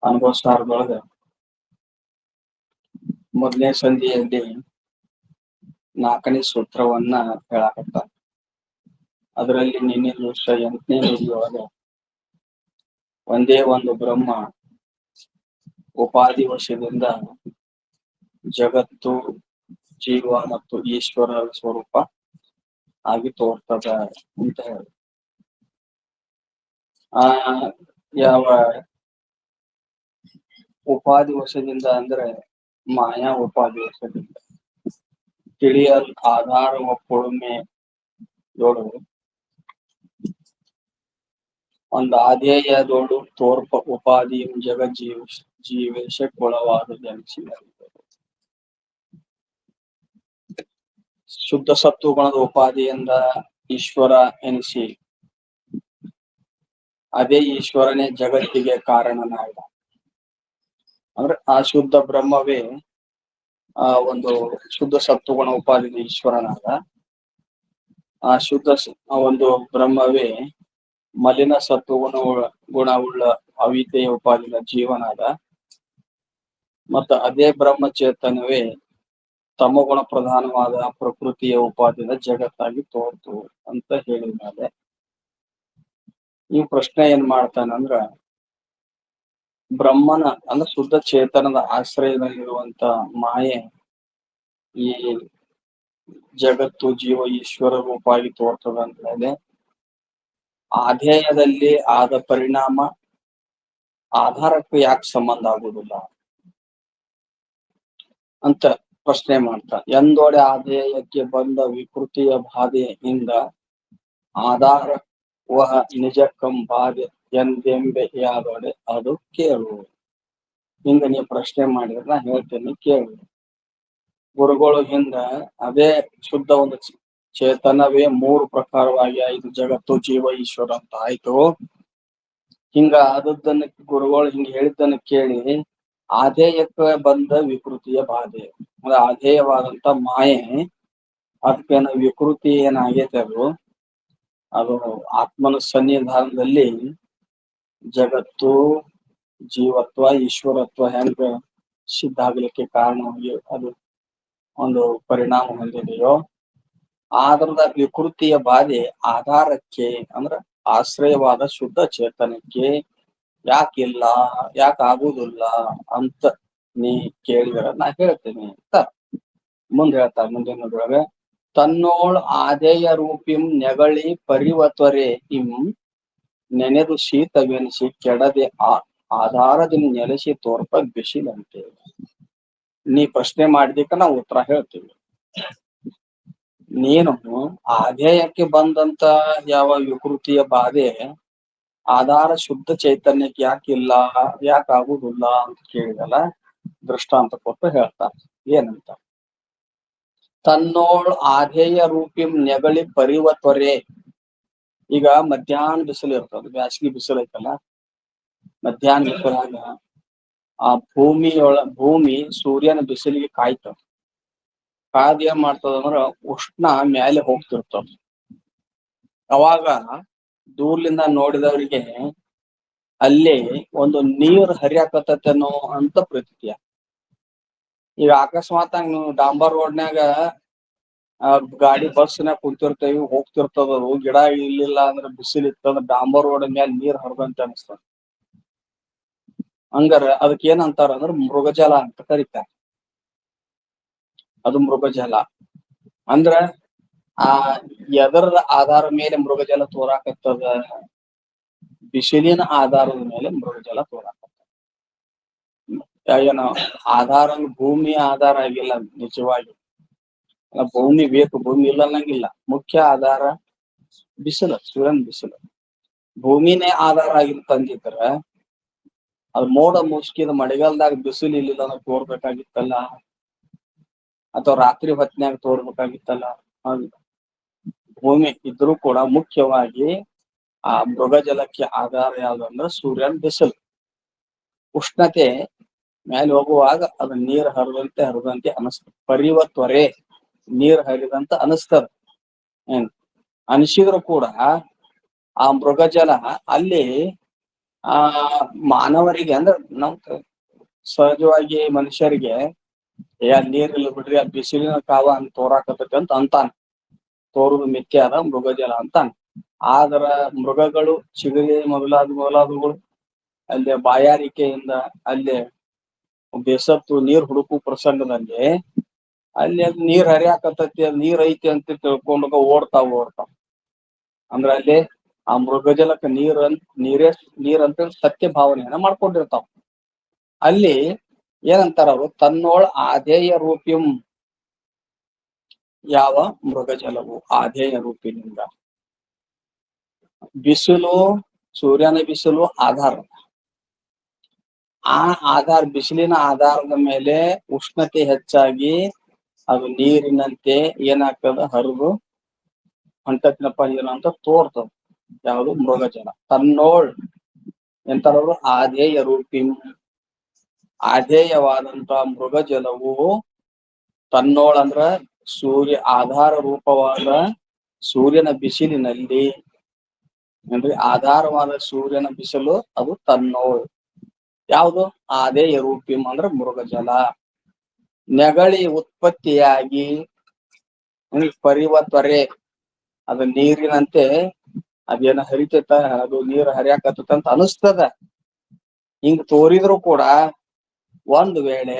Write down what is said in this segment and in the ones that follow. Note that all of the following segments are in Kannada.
ಅನುಭವಸಾರದೊಳಗ ಮೊದಲನೇ ಸಂಧಿಯಲ್ಲಿ 4ನೇ ಸೂತ್ರವನ್ನ ಹೇಳಾಕತ್ತ. ಅದರಲ್ಲಿ ನಿನ್ನೆ ದಿವಸ 8ನೇ ನುಡಿಯೊಳಗ ಒಂದೇ ಒಂದು ಬ್ರಹ್ಮ ಉಪಾಧಿ ವಶದಿಂದ ಜಗತ್ತು, ಜೀವ ಮತ್ತು ಈಶ್ವರ ಸ್ವರೂಪ ಆಗಿ ತೋರ್ತದ ಅಂತ ಹೇಳಿ. ಯಾವ ಉಪಾಧಿ ವಶದಿಂದ ಅಂದ್ರೆ ಮಾಯಾ ಉಪಾಧಿ ವಶದಿಂದ ತಿಳಿಯಲ್ ಆಧಾರ ಒಪ್ಪೊಳುಮೆ ಯೋಡು ಒಂದು ಆಧೇಯದೋಡು ತೋರ್ಪ ಉಪಾಧಿ ಜಗ ಜೀವೇಶಕ್ಕೊಳವಾದ ಜನಿಸಿ ಶುದ್ಧ ಸತ್ವಗುಣದ ಉಪಾಧಿಯಿಂದ ಈಶ್ವರ ಎನಿಸಿ ಅದೇ ಈಶ್ವರನೇ ಜಗತ್ತಿಗೆ ಕಾರಣನಾಗ. ಅಂದ್ರೆ ಆ ಶುದ್ಧ ಬ್ರಹ್ಮವೇ ಒಂದು ಶುದ್ಧ ಸತ್ವಗುಣ ಉಪಾಧಿನ ಈಶ್ವರನಾದ. ಆ ಶುದ್ಧ ಒಂದು ಬ್ರಹ್ಮವೇ ಮಲಿನ ಗುಣವುಳ್ಳ ಅವಿದ್ಯೆಯ ಉಪಾಧಿನ ಜೀವನಾದ. ಮತ್ತು ಅದೇ ಬ್ರಹ್ಮಚೇತನವೇ ತಮಗುಣ ಪ್ರಧಾನವಾದ ಪ್ರಕೃತಿಯ ಉಪಾಧಿನ ಜಗತ್ತಾಗಿ ತೋರ್ತು ಅಂತ ಹೇಳಿದ ಮೇಲೆ ಈ ಪ್ರಶ್ನೆ ಏನ್ ಮಾಡ್ತಾನಂದ್ರ, ಬ್ರಹ್ಮನ ಅಂದ್ರೆ ಶುದ್ಧ ಚೇತನದ ಆಶ್ರಯದಲ್ಲಿರುವಂತ ಮಾಯೆ ಈ ಜಗತ್ತು, ಜೀವ, ಈಶ್ವರ ರೂಪಾಗಿ ತೋರ್ತದ ಅಂತ ಹೇಳಿ ಆಧೇಯದಲ್ಲಿ ಆದ ಪರಿಣಾಮ ಆಧಾರಕ್ಕೂ ಯಾಕೆ ಸಂಬಂಧ ಆಗುವುದಿಲ್ಲ ಅಂತ ಪ್ರಶ್ನೆ ಮಾಡ್ತಾ. ಎಂದೊಡೆ ಆಧೇಯಕ್ಕೆ ಬಂದ ವಿಕೃತಿಯ ಬಾಧೆಯಿಂದ ಆಧಾರ ವಹ ನಿಜಕ್ಕಂ ಬಾಧೆ ಎಂದೆಂಬೆಯಾದೊಡೆ ಅದು ಕೇಳು. ಹಿಂಗ ನೀವು ಪ್ರಶ್ನೆ ಮಾಡಿದ್ರೆ ನಾ ಹೇಳ್ತೇನೆ, ಕೇಳು. ಗುರುಗಳು ಹಿಂದ ಅದೇ ಶುದ್ಧ ಒಂದು ಚೇತನವೇ 3 ಪ್ರಕಾರವಾಗಿ ಆಯ್ತು, ಜಗತ್ತು, ಜೀವ, ಈಶ್ವರ ಅಂತ ಆಯ್ತು. ಹಿಂಗ ಆದದ್ದನ್ನ ಗುರುಗಳು ಹಿಂಗ ಹೇಳಿದ್ದನ್ನ ಕೇಳಿ ಆಧೇಯಕ್ಕೆ ಬಂದ ವಿಕೃತಿಯ ಬಾಧೆ ಅಂದ್ರೆ ಆಧೇಯವಾದಂತ ಮಾಯೆ, ಅದಕ್ಕೇನ ವಿಕೃತಿ ಏನಾಗೈತೆ ಅದು ಆತ್ಮನ ಸನ್ನಿಧಾನದಲ್ಲಿ ಜಗತ್ತು, ಜೀವತ್ವ, ಈಶ್ವರತ್ವ ಹೆಂಗ ಸಿದ್ಧ ಆಗ್ಲಿಕ್ಕೆ ಕಾರಣವಾಗಿ ಅದು ಒಂದು ಪರಿಣಾಮ ಹೊಂದಿದೆಯೋ ಆದ್ರದ ವಿಕೃತಿಯ ಬಾಧೆ ಆಧಾರಕ್ಕೆ ಅಂದ್ರೆ ಆಶ್ರಯವಾದ ಶುದ್ಧ ಚೇತನಕ್ಕೆ ಯಾಕಿಲ್ಲ, ಯಾಕಾಗುವುದಿಲ್ಲ ಅಂತ ನೀ ಕೇಳಿದ್ರ ನಾ ಹೇಳ್ತೇನೆ ಅಂತ ಮುಂದೆ ಹೇಳ್ತಾರೆ. ಮುಂದಿನೊಳಗೆ ತನ್ನೋಳ್ ಆಧೇಯ ರೂಪಿಂ ನೆಗಳಿ ಪರಿವತ್ವರೆ ಇಂ ನೆನೆದು ಶೀತವೆನಿಸಿ ಕೆಡದೆ ಆಧಾರದಿಂದ ನೆಲೆಸಿ ತೋರ್ಪ ಬಿಸಿಲಂತೆ. ನೀ ಪ್ರಶ್ನೆ ಮಾಡಿದಕ್ಕ ನಾವು ಉತ್ತರ ಹೇಳ್ತೀವಿ. ನೀನು ಆಧೇಯಕ್ಕೆ ಬಂದಂತ ಯಾವ ವಿಕೃತಿಯ ಬಾಧೆ ಆಧಾರ ಶುದ್ಧ ಚೈತನ್ಯಕ್ಕೆ ಯಾಕಿಲ್ಲ, ಯಾಕಾಗುದಿಲ್ಲ ಅಂತ ಕೇಳಿದಲ್ಲ, ದೃಷ್ಟಾಂತ ಕೊಟ್ಟು ಹೇಳ್ತಾರೆ. ಏನಂತ, ತನ್ನೋಳ್ ಆಧೇಯ ರೂಪಿಂ ನೆಗಳಿ ಪರಿವತ್ವರೆ. ಈಗ ಮಧ್ಯಾಹ್ನ ಬಿಸಿಲು ಇರ್ತದ, ಬ್ಯಾಸಗಿ ಬಿಸಿಲು ಐತಲ್ಲ, ಮಧ್ಯಾಹ್ನ ಬಿಸಿಲಾಗ ಆ ಭೂಮಿ ಸೂರ್ಯನ ಬಿಸಿಲಿಗೆ ಕಾಯ್ತದ. ಕಾದ್ ಏನ್ ಮಾಡ್ತದಂದ್ರ ಉಷ್ಣ ಮ್ಯಾಲೆ ಹೋಗ್ತಿರ್ತದ. ಅವಾಗ ದೂರ್ಲಿಂದ ನೋಡಿದವರಿಗೆ ಅಲ್ಲಿ ಒಂದು ನೀರ್ ಹರಿಯಾಕತ್ತೇನೋ ಅಂತ ಪ್ರತೀತಿಯ. ಈಗ ಅಕಸ್ಮಾತ್ ನೀವು ಡಾಂಬರ್ ರೋಡ್ನ್ಯಾಗ ಗಾಡಿ ಬಸ್ನಾಗ ಕುಂತಿರ್ತೇವಿ, ಹೋಗ್ತಿರ್ತದ, ಗಿಡ ಇಲ್ಲಿಲ್ಲ ಅಂದ್ರೆ ಬಿಸಿಲು ಇತ್ತಂದ್ರ ಡಾಂಬರ್ ರೋಡ್ ಮ್ಯಾಲ ನೀರ್ ಹರಿದಂತ ಅನಿಸ್ತದ. ಹಂಗಾರ ಅದಕ್ಕೆ ಏನಂತಾರ ಅಂದ್ರ ಮೃಗಜಲ ಅಂತ ಕರೀತಾರ. ಅದು ಮೃಗಜಲ ಅಂದ್ರ ಎದರದ ಆಧಾರ ಮೇಲೆ ಮೃಗಜಲ ತೋರಾಕತ್ತದ, ಬಿಸಿಲಿನ ಆಧಾರದ ಮೇಲೆ ಮೃಗಜಲ ತೋರಾಕತ್ತದ. ಏನೋ ಆಧಾರ ಭೂಮಿ ಆಧಾರ ಆಗಿಲ್ಲ, ನಿಜವಾಗಿ ಭೂಮಿ ಬೇಕು, ಭೂಮಿ ಇಲ್ಲ ಅನ್ನಂಗಿಲ್ಲ. ಮುಖ್ಯ ಆಧಾರ ಬಿಸಿಲು, ಸೂರ್ಯನ ಬಿಸಿಲು. ಭೂಮಿನೇ ಆಧಾರ ಆಗಿರ್ತಂದಿದ್ರ ಅದು ಮೋಡ ಮುಸ್ಕಿದ ಮಳೆಗಾಲದಾಗ ಬಿಸಿಲು ಇಲ್ಲಿಲ್ಲ ಅಂದ್ರೆ ತೋರ್ಬೇಕಾಗಿತ್ತಲ್ಲ, ಅಥವಾ ರಾತ್ರಿ ಹೊತ್ನ್ಯಾಗ ತೋರ್ಬೇಕಾಗಿತ್ತಲ್ಲ. ಭೂಮಿ ಇದ್ರೂ ಕೂಡ ಮುಖ್ಯವಾಗಿ ಆ ಮೃಗಜಲಕ್ಕೆ ಆಧಾರ ಯಾವ್ದಂದ್ರೆ ಸೂರ್ಯನ ಬಿಸಿಲು. ಉಷ್ಣತೆ ಮೇಲೆ ಹೋಗುವಾಗ ಅದು ನೀರು ಹರಿದಂತೆ ಅನಿಸ್ತದೆ. ಪರಿವತ್ವರೆ, ನೀರ್ ಹರಿದಂತ ಅನಿಸ್ತದ. ಅನಿಸಿದ್ರು ಕೂಡ ಆ ಮೃಗಜಲ ಅಲ್ಲಿ ಆ ಮಾನವರಿಗೆ ಅಂದ್ರೆ ನಮ್ ಸಹಜವಾಗಿ ಮನುಷ್ಯರಿಗೆ ನೀರಿಲ್ಲ ಬಿಡ್ರಿ ಆ ಬಿಸಿಲಿನ ಕಾವ ಅಂತ ತೋರಾಕತೈತಿ ಅಂತ ಅಂತಾನ. ತೋರುದು ಮಿಥ್ಯ ಅದ ಮೃಗಜಲ ಅಂತಾನ. ಆದ್ರ ಮೃಗಗಳು ಚಿಗರಿ ಮೊದಲಾದವುಗಳು ಅಲ್ಲೇ ಬಾಯಾರಿಕೆಯಿಂದ ಅಲ್ಲೇ ಬೇಸತ್ತು ನೀರ್ ಹುಡುಕು ಪ್ರಸಂಗದಲ್ಲಿ ಅಲ್ಲಿ ಅದ್ ನೀರ್ ಹರಿಯಾಕತೈತಿ ಅದ್ ನೀರ್ ಐತಿ ಅಂತ ತಿಳ್ಕೊಂಡಾಗ ಓಡ್ತಾವ. ಅಂದ್ರ ಅಲ್ಲಿ ಆ ಮೃಗಜಲಕ್ಕ ನೀರ್ ಅಂತ ಸತ್ಯ ಭಾವನೆಯನ್ನ ಮಾಡ್ಕೊಂಡಿರ್ತಾವ. ಅಲ್ಲಿ ಏನಂತಾರ ಅವರು, ತನ್ನೋಳ ಆಧೇಯ ರೂಪಿಯಂ. ಯಾವ ಮೃಗಜಲವು ಆಧೇಯ ರೂಪಿನಿಂದ, ಬಿಸಿಲು ಸೂರ್ಯನ ಬಿಸಿಲು ಆಧಾರ, ಆ ಆಧಾರ ಬಿಸಿಲಿನ ಆಧಾರದ ಮೇಲೆ ಉಷ್ಣತೆ ಹೆಚ್ಚಾಗಿ ಅದು ನೀರಿನಂತೆ ಏನಾಗ್ತದ ಹರಿದು ಹೊಂಟತ್ನಪ್ಪ ಅಂತ ತೋರ್ತದ. ಯಾವುದು ಮೃಗಜಲ. ತನ್ನೋಳ್ ಎಂತಾರವರು ಆಧೇಯ ರೂಪಿ, ಆಧೇಯವಾದಂತ ಮೃಗಜಲವು ತನ್ನೋಳ ಅಂದ್ರ ಸೂರ್ಯ ಆಧಾರ ರೂಪವಾದ ಸೂರ್ಯನ ಬಿಸಿಲಿನಲ್ಲಿ ಅಂದ್ರೆ ಆಧಾರವಾದ ಸೂರ್ಯನ ಬಿಸಿಲು ಅದು ತನ್ನೋಳ್. ಯಾವುದು ಆಧೇಯ ರೂಪಿಂ ಅಂದ್ರ ಮೃಗಜಲ. ನೆಗಳಿ ಉತ್ಪತ್ತಿಯಾಗಿ ಪರಿವತ್ವರೆ ಅದು ನೀರಿನಂತೆ ಅದೇನ ಹರಿತೈತ, ಅದು ನೀರು ಹರಿಯಾಕತ್ತ ಅಂತ ಅನಿಸ್ತದ. ಹಿಂಗ್ ತೋರಿದ್ರು ಕೂಡ ಒಂದು ವೇಳೆ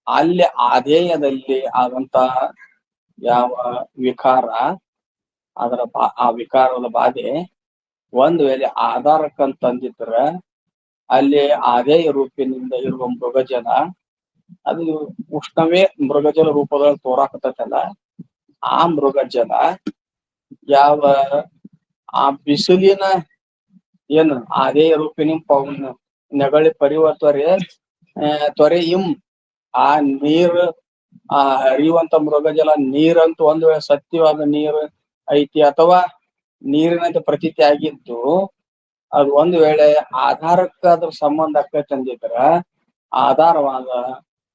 ಅಲ್ಲಿ ಆಧೇಯದಲ್ಲಿ ಆದಂತ ಯಾವ ವಿಕಾರ, ಅದರ ಆ ವಿಕಾರದ ಬಾಧೆ ಒಂದು ವೇಳೆ ಆಧಾರಕ್ಕಂತಂದಿದ್ರ ಅಲ್ಲಿ ಆಧೇಯ ರೂಪಿನಿಂದ ಇರುವ ಮೃಗಜಲ ಅದು ಉಷ್ಣವೇ ಮೃಗಜಲ ರೂಪದಲ್ಲಿ ತೋರಾಕತೈತಲ್ಲ, ಆ ಮೃಗಜಲ ಯಾವ ಆ ಬಿಸಿಲಿನ ಏನು ಆಧೇಯ ರೂಪಿನಿ ನೆಗಳಿ ಪರಿವರ್ತರೆ ತ್ವರೆ ಇಂ ಆ ನೀರ್ ಆ ಹರಿಯುವಂತ ಮೃಗಜಲ ನೀರಂತೂ ಒಂದು ವೇಳೆ ಸತ್ಯವಾದ ನೀರು ಐತಿ ಅಥವಾ ನೀರಿನಂತೆ ಪ್ರತೀತಿ ಆಗಿದ್ದು ಅದು ಒಂದು ವೇಳೆ ಆಧಾರಕ್ಕೆ ಅದ್ರ ಸಂಬಂಧ ಆಕೈತಿ ಅಂದಿದ್ರ ಆಧಾರವಾದ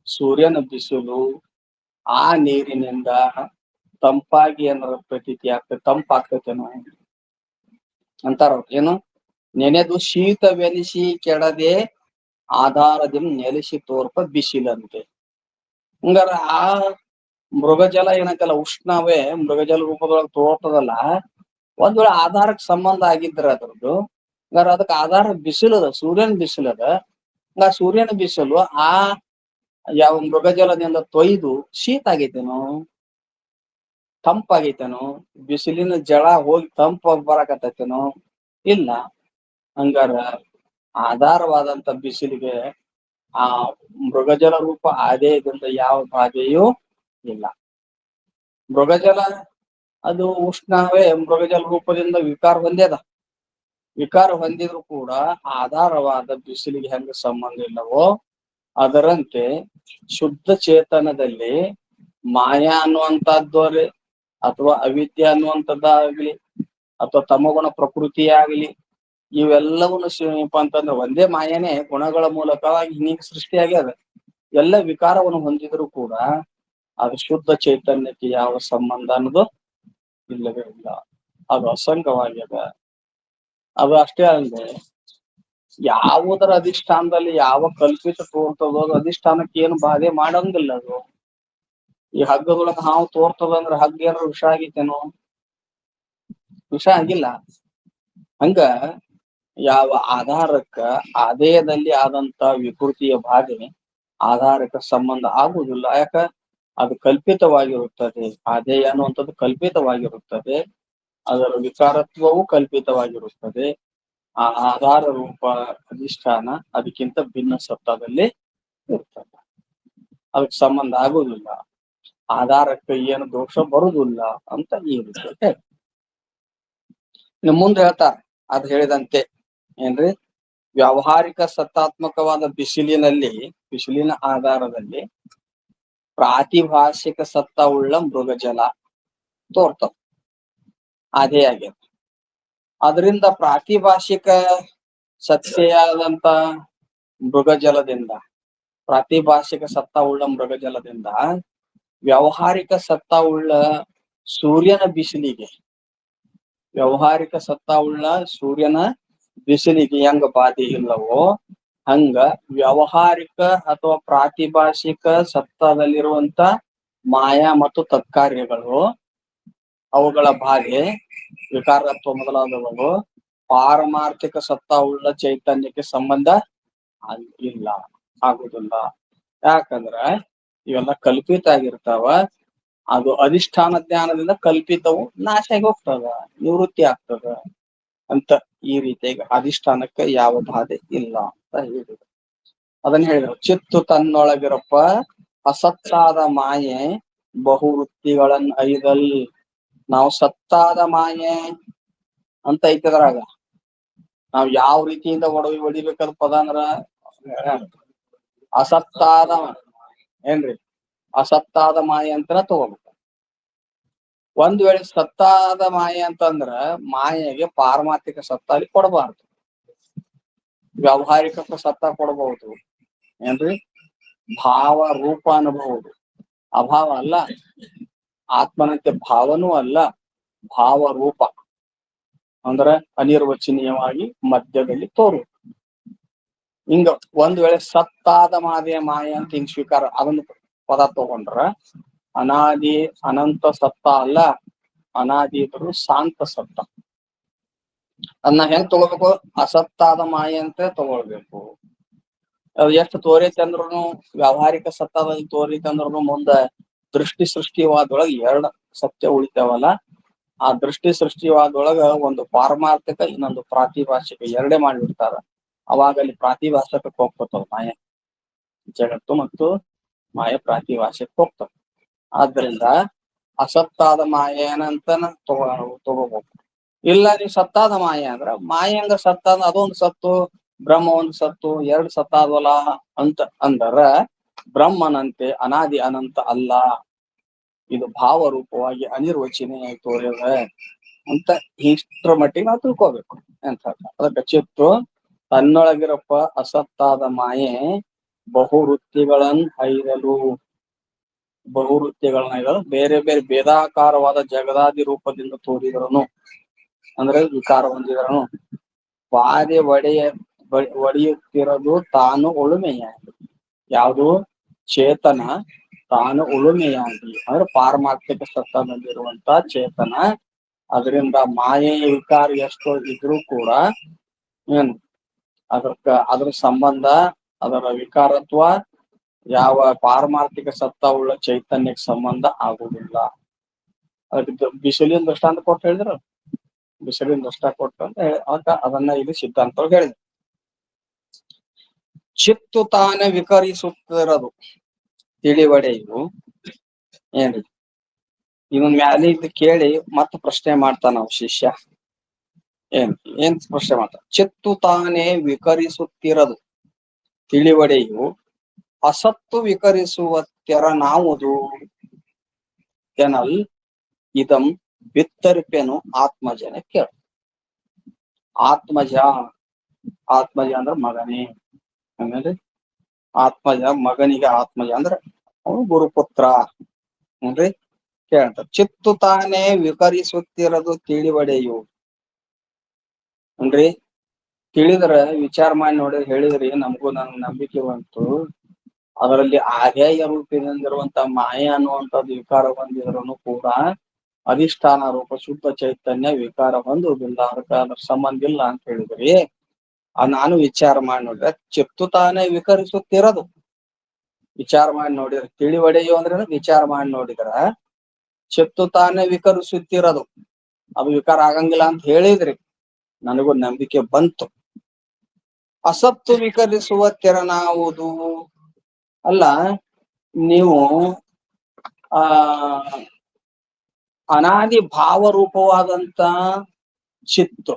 ಸೂರ್ಯನ ಬಿಸಿಲು ಆ ನೀರಿನಿಂದ ತಂಪಾಗಿ ಏನಾರ ಪ್ರತೀತಿ ಆಗ್ತದೆ, ತಂಪಾಗ್ತೈತೇನೋ ಅಂತಾರ. ಏನು ನೆನೆದು ಶೀತವೆನಿಸಿ ಕೆಡದೆ ಆಧಾರದಿಂದ ನೆಲೆಸಿ ತೋರ್ಪ ಬಿಸಿಲಂತೆ. ಹಂಗಾರ ಆ ಮೃಗಜಲ ಏನೈತಲ್ಲ ಉಷ್ಣವೇ ಮೃಗಜಲ ರೂಪದೊಳಗೆ ತೋರ್ತದಲ್ಲ, ಒಂದ್ ವೇಳೆ ಆಧಾರಕ್ಕೆ ಸಂಬಂಧ ಆಗಿದ್ರ ಅದ್ರದ್ದು, ಹಂಗಾರ ಅದಕ್ಕೆ ಆಧಾರ ಬಿಸಿಲದ, ಸೂರ್ಯನ ಬಿಸಿಲದ. ಹಂಗ ಸೂರ್ಯನ ಬಿಸಿಲು ಆ ಯಾವ ಮೃಗಜಲದಿಂದ ತೊಯ್ದು ಶೀತ ಆಗೈತೇನೋ, ತಂಪಾಗೈತೇನೋ, ಬಿಸಿಲಿನ ಜಳ ಹೋಗಿ ತಂಪಾಗಿ ಬರಾಕತ್ತೈತೇನೋ? ಇಲ್ಲ. ಹಂಗಾರ ಆಧಾರವಾದಂತ ಬಿಸಿಲಿಗೆ ಆ ಮೃಗಜಲ ರೂಪ ಆಧೇಯದಿಂದ ಯಾವ ಬಾಧೆಯೂ ಇಲ್ಲ. ಮೃಗಜಲ ಅದು ಉಷ್ಣವೇ ಮೃಗಜಲ ರೂಪದಿಂದ ವಿಕಾರ ಹೊಂದ್ಯದ. ವಿಕಾರ ಹೊಂದಿದ್ರು ಕೂಡ ಆಧಾರವಾದ ಬಿಸಿಲಿಗೆ ಹೆಂಗ ಸಂಬಂಧ ಇಲ್ಲವೋ ಅದರಂತೆ ಶುದ್ಧ ಚೇತನದಲ್ಲಿ ಮಾಯಾ ಅನ್ನುವಂತಹದ್ದವ್ರಿ ಅಥವಾ ಅವಿದ್ಯೆ ಅನ್ನುವಂಥದ್ದಾಗ್ಲಿ ಅಥವಾ ತಮಗುಣ ಪ್ರಕೃತಿ ಆಗ್ಲಿ ಇವೆಲ್ಲವನ್ನು ಏನಪ್ಪಾ ಅಂತಂದ್ರೆ ಒಂದೇ ಮಾಯನೇ ಗುಣಗಳ ಮೂಲಕವಾಗಿ ಹಿಂಗ ಸೃಷ್ಟಿಯಾಗ್ಯದ. ಎಲ್ಲ ವಿಕಾರವನ್ನು ಹೊಂದಿದ್ರು ಕೂಡ ಅದು ಶುದ್ಧ ಚೈತನ್ಯಕ್ಕೆ ಯಾವ ಸಂಬಂಧ ಅನ್ನೋದು ಇಲ್ಲವೇ ಇಲ್ಲ. ಅದು ಅಸಂಗವಾಗ್ಯದ. ಅದು ಅಷ್ಟೇ ಅಲ್ಲದೆ ಯಾವುದರ ಅಧಿಷ್ಠಾನದಲ್ಲಿ ಯಾವ ಕಲ್ಪಿತ ತೋರ್ತದೋ ಅದು ಅಧಿಷ್ಠಾನಕ್ಕೆ ಏನು ಬಾಧೆ ಮಾಡಂಗಿಲ್ಲ. ಅದು ಈ ಹಗ್ಗದೊಳಗ ಹಾವು ತೋರ್ತದಂದ್ರ ಹಗ್ಗ ಏನಾರ ವಿಷ ಆಗೈತೇನೋ? ವಿಷ ಆಗಿಲ್ಲ. ಹಂಗ ಯಾವ ಆಧಾರಕ್ಕ ಆಧೇಯದಲ್ಲಿ ಆದಂತ ವಿಕೃತಿಯ ಬಾಧೆ ಆಧಾರಕ್ಕೆ ಸಂಬಂಧ ಆಗುವುದಿಲ್ಲ. ಯಾಕ? ಅದು ಕಲ್ಪಿತವಾಗಿರುತ್ತದೆ. ಆಧೇಯ ಅನ್ನುವಂಥದ್ದು ಕಲ್ಪಿತವಾಗಿರುತ್ತದೆ. ಅದರ ವಿಕಾರತ್ವವು ಕಲ್ಪಿತವಾಗಿರುತ್ತದೆ. ಆ ಆಧಾರ ರೂಪ ಅಧಿಷ್ಠಾನ ಅದಕ್ಕಿಂತ ಭಿನ್ನ ಸತ್ತದಲ್ಲಿ ಇರ್ತದೆ. ಅದಕ್ಕೆ ಸಂಬಂಧ ಆಗುವುದಿಲ್ಲ. ಆಧಾರಕ್ಕೆ ಏನು ದೋಷ ಬರುವುದಿಲ್ಲ ಅಂತ ಈ ರೀತಿ ಇನ್ನು ಮುಂದೆ ಹೇಳ್ತಾರೆ. ಅದ್ ಹೇಳಿದಂತೆ ಏನ್ರಿ, ವ್ಯಾವಹಾರಿಕ ಸತ್ತಾತ್ಮಕವಾದ ಬಿಸಿಲಿನ ಆಧಾರದಲ್ಲಿ ಪ್ರಾತಿಭಾಷಿಕ ಸತ್ತ ಉಳ್ಳ ಮೃಗಜಲ ತೋರ್ತವ. ಅದೇ ಆಗ್ಯದ. ಅದರಿಂದ ಪ್ರಾತಿಭಾಷಿಕ ಸತ್ತೆಯಾದಂತ ಮೃಗಜಲದಿಂದ, ಪ್ರಾತಿಭಾಷಿಕ ಸತ್ತ ಉಳ್ಳ ಮೃಗಜಲದಿಂದ ವ್ಯಾವಹಾರಿಕ ಸತ್ತ ಉಳ್ಳ ಸೂರ್ಯನ ಬಿಸಿಲಿಗೆ, ವ್ಯಾವಹಾರಿಕ ಸತ್ತ ಉಳ್ಳ ಸೂರ್ಯನ ಬಿಸಿಲಿಗೆ ಹೆಂಗ ಬಾಧೆ ಇಲ್ಲವೋ ಹಂಗ ವ್ಯಾವಹಾರಿಕ ಅಥವಾ ಪ್ರಾತಿಭಾಷಿಕ ಸತ್ತದಲ್ಲಿರುವಂತ ಮಾಯಾ ಮತ್ತು ತತ್ಕಾರ್ಯಗಳು ಅವುಗಳ ಬಾಧೆ ವಿಕಾರತ್ವ ಮೊದಲಾದವುಗಳು ಪಾರಮಾರ್ಥಿಕ ಸತ್ತ ಉಳ್ಳ ಚೈತನ್ಯಕ್ಕೆ ಸಂಬಂಧ ಇಲ್ಲ, ಆಗುದಿಲ್ಲ. ಯಾಕಂದ್ರ ಇವೆಲ್ಲ ಕಲ್ಪಿತ ಆಗಿರ್ತಾವ. ಅದು ಅಧಿಷ್ಠಾನ ಜ್ಞಾನದಿಂದ ಕಲ್ಪಿತವು ನಾಶ ಆಗಿ ಹೋಗ್ತದ, ನಿವೃತ್ತಿ ಆಗ್ತದ ಅಂತ. ಈ ರೀತಿಯಾಗಿ ಅಧಿಷ್ಠಾನಕ್ಕೆ ಯಾವ ಬಾಧೆ ಇಲ್ಲ ಅಂತ ಹೇಳಿದ್ರು. ಅದನ್ನ ಹೇಳಿದ್ರು, ಚಿತ್ತು ತನ್ನೊಳಗಿರಪ್ಪ ಅಸತ್ತಾದ ಮಾಯೆ ಬಹುವೃತ್ತಿಗಳನ್ನ ಐದಲ್. ನಾವು ಸತ್ತಾದ ಮಾಯೆ ಅಂತ ಐತದ್ರಾಗ ನಾವ್ ಯಾವ ರೀತಿಯಿಂದ ಹೊಡಿಬೇಕಾದ ಪದ ಅಂದ್ರ ಅಸತ್ತಾದ ಏನ್ರಿ, ಅಸತ್ತಾದ ಮಾಯೆ ಅಂತನ ತಗೋಬೇಕು. ಒಂದ್ ವೇಳೆ ಸತ್ತಾದ ಮಾಯೆ ಅಂತಂದ್ರ ಮಾಯೆಗೆ ಪಾರಮಾರ್ಥಿಕ ಸತ್ತ ಅಲ್ಲಿ ಕೊಡಬಾರ್ದು, ವ್ಯಾವಹಾರಿಕ ಸತ್ತ ಕೊಡಬಹುದು. ಏನ್ರಿ, ಭಾವ ರೂಪ ಅನ್ನಬಹುದು. ಅಭಾವ ಅಲ್ಲ, ಆತ್ಮನಂತೆ ಭಾವನೂ ಅಲ್ಲ, ಭಾವ ರೂಪ ಅಂದ್ರ ಅನಿರ್ವಚನೀಯವಾಗಿ ಮಧ್ಯದಲ್ಲಿ ತೋರು. ಹಿಂಗ ಒಂದ್ ವೇಳೆ ಸತ್ತಾದ ಮಾಯೆ ಅಂತ ಹಿಂಗ್ ಸ್ವೀಕಾರ ಅದನ್ನ ಪದ ತಗೊಂಡ್ರ ಅನಾದಿ ಅನಂತ ಸತ್ತ ಅಲ್ಲ, ಅನಾದಿ ಇದ್ರು ಶಾಂತ ಸತ್ತ. ಅದನ್ನ ಹೆಂಗ್ ತಗೋಬೇಕು? ಅಸತ್ತಾದ ಮಾಯೆ ಅಂತ ತಗೊಳ್ಬೇಕು. ಅದು ಎಷ್ಟು ತೋರೈತೆ ಅಂದ್ರುನು, ವ್ಯಾವಹಾರಿಕ ಸತ್ತದಲ್ಲಿ ತೋರೈತೆ ಅಂದ್ರುನು ಮುಂದ ದೃಷ್ಟಿ ಸೃಷ್ಟಿವಾದೊಳಗ ಎರಡ್ ಸತ್ಯ ಉಳಿತಾವಲ್ಲ, ಆ ದೃಷ್ಟಿ ಸೃಷ್ಟಿವಾದೊಳಗ ಒಂದು ಪಾರಮಾರ್ಥಿಕ ಇನ್ನೊಂದು ಪ್ರಾತಿಭಾಷಿಕ ಎರಡೇ ಮಾಡಿಬಿಡ್ತಾರ. ಅವಾಗ ಅಲ್ಲಿ ಪ್ರಾತಿಭಾಷಕಕ್ಕೆ ಹೋಗ್ತವ ಮಾಯ, ಜಗತ್ತು ಮತ್ತು ಮಾಯ ಪ್ರಾತಿಭಾಷಕ್ಕೆ ಹೋಗ್ತವ. ಆದ್ರಿಂದ ಅಸತ್ತಾದ ಮಾಯೇನಂತನ ತಗೋಬೇಕು. ಇಲ್ಲ ನೀವು ಸತ್ತಾದ ಮಾಯೆ ಅಂದ್ರ ಮಾಯೆ ಹಂಗ ಸತ್ತಾದ ಅದೊಂದು ಸತ್ತು ಬ್ರಹ್ಮ ಒಂದು ಸತ್ತು ಎರಡು ಸತ್ತಾದವಲ್ಲ ಅಂತ ಅಂದರ ಬ್ರಹ್ಮನಂತೆ ಅನಾದಿ ಅನಂತ ಅಲ್ಲ, ಇದು ಭಾವರೂಪವಾಗಿ ಅನಿರ್ವಚನೀಯ ತೋರ್ಯದ ಅಂತ ಇಷ್ಟರ ಮಟ್ಟಿಗೆ ನಾವು ತಿಳ್ಕೋಬೇಕು ಅಂತ. ಅದಕ್ಕೆ ಚಿತ್ತು ತನ್ನೊಳಗಿರಪ್ಪ ಅಸತ್ತಾದ ಮಾಯೆ ಬಹುವೃತ್ತಿಗಳನ್ನ ಐದಲು. ಬಹುವೃತ್ತಿಗಳನ್ನ ಬೇರೆ ಬೇರೆ ಭೇದಾಕಾರವಾದ ಜಗದಾದಿ ರೂಪದಿಂದ ತೋರಿದ್ರನು, ಅಂದ್ರೆ ವಿಕಾರ ಹೊಂದಿದ್ರನು ಬಾಧೆ ಒಡೆಯುತ್ತಿರೋದು ತಾನು ಉಳುಮೆಯಾಗಿ. ಯಾವುದು? ಚೇತನ ತಾನು ಉಳುಮೆಯಾಗಿ ಅಂದ್ರೆ ಪಾರಮಾರ್ಥಿಕ ಸತ್ತದಲ್ಲಿರುವಂತ ಚೇತನ. ಅದರಿಂದ ಮಾಯೆಯ ವಿಕಾರ ಎಷ್ಟೋ ಇದ್ರೂ ಕೂಡ ಏನು ಅದ್ರ ಸಂಬಂಧ, ಅದರ ವಿಕಾರತ್ವ ಯಾವ ಪಾರಮಾರ್ಥಿಕ ಸತ್ತ ಉಳ್ಳ ಚೈತನ್ಯಕ್ಕೆ ಸಂಬಂಧ ಆಗುವುದಿಲ್ಲ. ಅದಕ್ಕೆ ಬಿಸಿಲಿನ ದೃಷ್ಟಾಂತ ಕೊಟ್ಟು ಹೇಳಿದ್ರು, ಬಿಸಿಲಿನ ದೃಷ್ಟ ಕೊಟ್ಟು ಅಂತ ಅದನ್ನ ಇದು ಸಿದ್ಧಾಂತ ಹೇಳಿದ್ರು. ಚಿತ್ತು ತಾನೇ ವಿಕರಿಸುತ್ತಿರೋದು ತಿಳಿವಡೆಯು ಏನ್ರಿ, ಇವನ್ ಮ್ಯಾಲೆ ಇದ್ದು ಕೇಳಿ ಮತ್ತ ಪ್ರಶ್ನೆ ಮಾಡ್ತಾನ ನಾವು ಶಿಷ್ಯ. ಏನ್ ಪ್ರಶ್ನೆ ಮಾಡ್ತಾನ? ಚಿತ್ತು ತಾನೇ ವಿಕರಿಸುತ್ತಿರದು ತಿಳಿವಡೆಯು ಅಸತ್ತು ವಿಕರಿಸುವ ತೆರನಾವುದು ಎನಲ್ ಇದಂ ಬಿತ್ತರಿಪೆನು ಆತ್ಮಜನ ಕೇಳ. ಆತ್ಮಜ ಅಂದ್ರೆ ಮಗನೇ, ಆಮೇಲೆ ಆತ್ಮಜ ಮಗನಿಗೆ ಆತ್ಮಜ ಅಂದ್ರೆ ಅವನು ಗುರುಪುತ್ರ ಅಂದ್ರೆ ಕೇಳ್ತ. ಚಿತ್ತು ತಾನೇ ವಿಕರಿಸುತ್ತಿರದು ತಿಳಿವಡೆಯು ಅಂದ್ರೆ ತಿಳಿದ್ರ ವಿಚಾರ ಮಾಡಿ ನೋಡಿ ಹೇಳಿದ್ರಿ ನಮಗೂ ನನ್ ನಂಬಿಕೆ ಬಂತು. ಅದರಲ್ಲಿ ಆಧ್ಯಾಯ ರೂಪದಿಂದಿರುವಂತ ಮಾಯೆ ಅನ್ನುವಂಥದ್ದು ವಿಕಾರ ಹೊಂದಿದ್ರೂ ಕೂಡ ಅಧಿಷ್ಠಾನ ರೂಪ ಶುದ್ಧ ಚೈತನ್ಯ ವಿಕಾರ ಹೊಂದುವುದಿಲ್ಲ, ಅದಕ್ಕೆ ಅದ್ರ ಸಂಬಂಧ ಇಲ್ಲ ಅಂತ ಹೇಳಿದ್ರಿ. ನಾನು ವಿಚಾರ ಮಾಡಿ ನೋಡಿದ್ರೆ ಚಿತ್ತು ತಾನೇ ವಿಕರಿಸುತ್ತಿರೋದು ವಿಚಾರ ಮಾಡಿ ನೋಡಿದ್ರೆ ತಿಳಿವಡೆಯು ಅಂದ್ರೆ ವಿಚಾರ ಮಾಡಿ ನೋಡಿದ್ರ ಚಿತ್ತು ತಾನೇ ವಿಕರಿಸುತ್ತಿರೋದು ಅದು ವಿಕಾರ ಆಗಂಗಿಲ್ಲ ಅಂತ ಹೇಳಿದ್ರಿ, ನನಗೂ ನಂಬಿಕೆ ಬಂತು. ಅಸತ್ತು ವಿಕರಿಸುವ ತೆರನಾವುದು ಅಲ್ಲ, ನೀವು ಅನಾದಿ ಭಾವರೂಪವಾದಂತ ಚಿತ್ತು,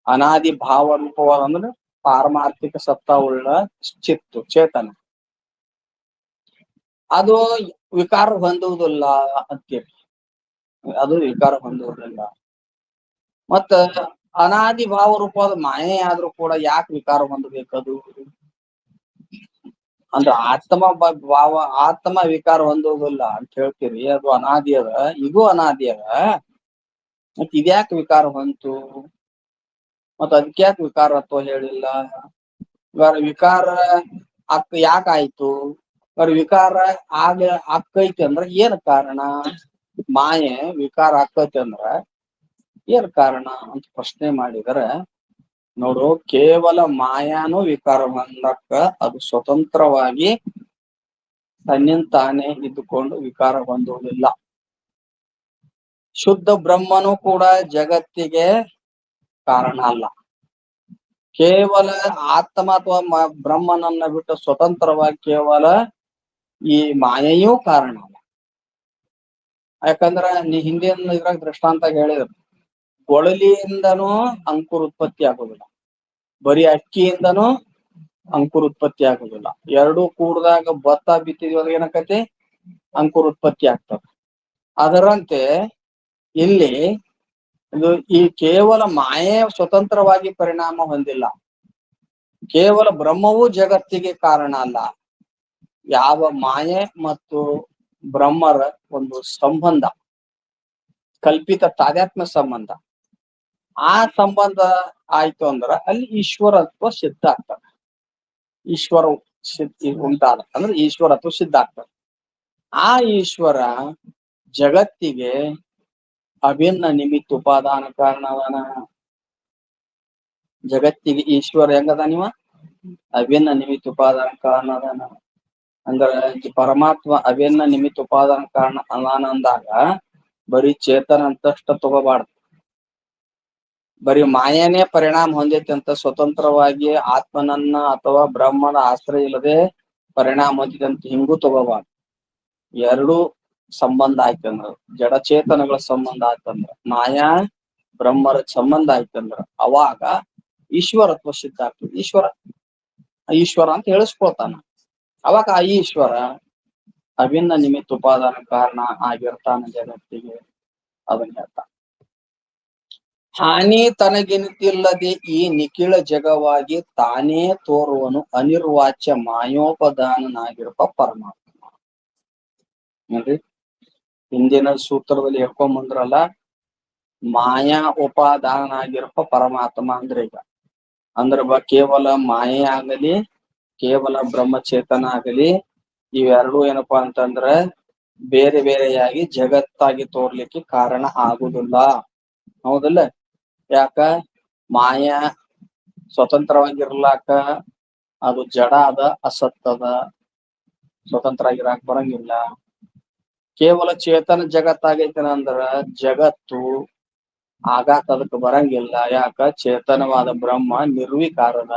ಅನಾದಿ ಭಾವರೂಪವಾದ ಅಂದ್ರೆ ಪಾರಮಾರ್ಥಿಕ ಸತ್ತ ಉಳ್ಳ ಚಿತ್ತು ಚೇತನ, ಅದು ವಿಕಾರ ಹೊಂದುವುದಿಲ್ಲ ಅಂತೇಳಿ, ಅದು ವಿಕಾರ ಹೊಂದುವುದಿಲ್ಲ. ಮತ್ತ ಅನಾದಿ ಭಾವರೂಪವಾದ ಮಾಯೆ ಆದ್ರೂ ಕೂಡ ಯಾಕೆ ವಿಕಾರ ಹೊಂದಬೇಕದು ಅಂದ್ರೆ ಆತ್ಮ ವಿಕಾರ ಹೊಂದುವುದಿಲ್ಲ ಅಂತ ಹೇಳ್ತೀರಿ, ಅದು ಅನಾದಿ ಅದ, ಇದು ಅನಾದಿ ಅದ, ಮತ್ ಇದ್ಯಾಕೆ ವಿಕಾರ ಹೊಂತು? ಮತ್ತ ಅದಕ್ಕೆ ಯಾಕೆ ವಿಕಾರತ್ವ ಹೇಳಿಲ್ಲ? ಇವಾಗ ವಿಕಾರ ಯಾಕಾಯ್ತು? ಇವಾಗ ವಿಕಾರ ಆಕೈತಿ ಅಂದ್ರ ಏನ್ ಕಾರಣ? ಮಾಯೆ ವಿಕಾರ ಆಕೈತಿ ಅಂದ್ರ ಏನ್ ಕಾರಣ ಅಂತ ಪ್ರಶ್ನೆ ಮಾಡಿದರೆ, ನೋಡು, ಕೇವಲ ಮಾಯಾನು ವಿಕಾರ ಹೊಂದಕ್ಕ ಅದು ಸ್ವತಂತ್ರವಾಗಿ ತನ್ನಿಂತಾನೇ ಇದ್ದುಕೊಂಡು ವಿಕಾರ ಹೊಂದುವುದಿಲ್ಲ. ಶುದ್ಧ ಬ್ರಹ್ಮನು ಕೂಡ ಜಗತ್ತಿಗೆ ಕಾರಣ ಅಲ್ಲ. ಕೇವಲ ಆತ್ಮ ಅಥವಾ ಬ್ರಹ್ಮನನ್ನ ಬಿಟ್ಟು ಸ್ವತಂತ್ರವಾಗಿ ಕೇವಲ ಈ ಮಾಯೆಯೂ ಕಾರಣ ಅಲ್ಲ. ಯಾಕಂದ್ರ ನೀ ಹಿಂದಿನ ಇದ್ರಾಗ ದೃಷ್ಟಾಂತ ಹೇಳಿದ್ರು, ಗೊಳಲಿಯಿಂದನೂ ಅಂಕುರ ಉತ್ಪತ್ತಿ ಆಗುದಿಲ್ಲ, ಬರೀ ಅಕ್ಕಿಯಿಂದನೂ ಅಂಕುರ ಉತ್ಪತ್ತಿ ಆಗುದಿಲ್ಲ. ಎರಡೂ ಕೂಡಿದಾಗ ಭತ್ತ ಬಿತ್ತಿದ್ವಾಗ ಏನಕತಿ? ಅಂಕುರ ಉತ್ಪತ್ತಿ ಆಗ್ತದೆ. ಅದರಂತೆ ಇಲ್ಲಿ ಇದು ಈ ಕೇವಲ ಮಾಯೆ ಸ್ವತಂತ್ರವಾಗಿ ಪರಿಣಾಮ ಹೊಂದಿಲ್ಲ. ಕೇವಲ ಬ್ರಹ್ಮವೂ ಜಗತ್ತಿಗೆ ಕಾರಣ ಅಲ್ಲ. ಯಾವ ಮಾಯೆ ಮತ್ತು ಬ್ರಹ್ಮರ ಒಂದು ಸಂಬಂಧ, ಕಲ್ಪಿತ ತಾದಾತ್ಮ್ಯ ಸಂಬಂಧ, ಆ ಸಂಬಂಧ ಆಯ್ತು ಅಂದ್ರ ಅಲ್ಲಿ ಈಶ್ವರತ್ವ ಸಿದ್ಧ ಆಗ್ತದೆ. ಈಶ್ವರ ಉಂಟಾದ ಅಂದ್ರೆ ಈಶ್ವರತ್ವ ಸಿದ್ಧ ಆಗ್ತದೆ. ಆ ಈಶ್ವರ ಜಗತ್ತಿಗೆ ಅಭಿನ್ನ ನಿಮಿತ್ತ ಉಪಾದಾನ ಕಾರಣ ಅದಾನ. ಜಗತ್ತಿಗೆ ಈಶ್ವರ ಹೆಂಗದಾನಿವ? ಅಭಿನ್ನ ನಿಮಿತ್ತ ಉಪಾದಾನ ಕಾರಣ ಅದಾನ. ಅಂದ್ರ ಪರಮಾತ್ಮ ಅಭಿನ್ನ ನಿಮಿತ್ತ ಉಪಾದಾನ ಕಾರಣ ಅದಾನ ಅಂದಾಗ ಬರೀ ಚೇತನ ಅಂತಷ್ಟ ತಗೋಬಾರ್ದು. ಬರೀ ಮಾಯನೇ ಪರಿಣಾಮ ಹೊಂದೈತಿ ಅಂತ ಸ್ವತಂತ್ರವಾಗಿ ಆತ್ಮನನ್ನ ಅಥವಾ ಬ್ರಹ್ಮನ ಆಶ್ರಯ ಇಲ್ಲದೆ ಪರಿಣಾಮ ಹೊಂದಿದೆ ಅಂತ ಹಿಂಗೂ ತಗೋಬಾರ್ದು. ಎರಡೂ ಸಂಬಂಧ ಆಯ್ತಂದ್ರ, ಜಡಚೇತನಗಳ ಸಂಬಂಧ ಆಯ್ತಂದ್ರ, ಮಾಯಾ ಬ್ರಹ್ಮರ ಸಂಬಂಧ ಆಯ್ತಂದ್ರ ಅವಾಗ ಈಶ್ವರತ್ವ ಸಿದ್ಧ ಆಗ್ತದೆ. ಈಶ್ವರ ಅಂತ ಹೇಳಿಸ್ಕೊಳ್ತಾನ. ಅವಾಗ ಆ ಈಶ್ವರ ಅಭಿನ್ನ ನಿಮಿತ್ತ ಉಪಾದಾನ ಕಾರಣ ಆಗಿರ್ತಾನ ಜಗತ್ತಿಗೆ. ಅದನ್ನ ಹೇಳ್ತಾನ. ಹಾನಿ ತನಗೆನಿತಿಲ್ಲದೆ ಈ ನಿಖಿಳ ಜಗವಾಗಿ ತಾನೇ ತೋರುವನು ಅನಿರ್ವಾಚ್ಯ ಮಾಯೋಪದಾನನಾಗಿರುವ ಪರಮಾತ್ಮ. ನೋಡ್ರಿ, ಹಿಂದಿನ ಸೂತ್ರದಲ್ಲಿ ಹೇಳ್ಕೊಂಬಂದ್ರಲ್ಲ, ಮಾಯಾ ಉಪಾದಾನನಾಗಿರುವ ಪರಮಾತ್ಮ ಅಂದ್ರೆ ಈಗ ಅಂದ್ರ ಕೇವಲ ಮಾಯೆ ಆಗಲಿ ಕೇವಲ ಬ್ರಹ್ಮಚೇತನ ಆಗಲಿ ಇವೆರಡೂ ಏನಪ್ಪಾ ಅಂತಂದ್ರ ಬೇರೆ ಬೇರೆಯಾಗಿ ಜಗತ್ತಾಗಿ ತೋರ್ಲಿಕ್ಕೆ ಕಾರಣ ಆಗುದಿಲ್ಲ. ಹೌದಲ್ಲ? ಯಾಕ? ಮಾಯಾ ಸ್ವತಂತ್ರವಾಗಿರ್ಲಾಕ ಅದು ಜಡ ಅದ, ಅಸತ್ತದ, ಸ್ವತಂತ್ರ ಆಗಿರಾಕ ಬರಂಗಿಲ್ಲ. ಕೇವಲ ಚೇತನ ಜಗತ್ತಾಗೈತನ ಅಂದ್ರ ಜಗತ್ತು ಆಗಾಕ ಅದಕ್ಕೆ ಬರಂಗಿಲ್ಲ. ಯಾಕ? ಚೇತನವಾದ ಬ್ರಹ್ಮ ನಿರ್ವಿಕಾರದ,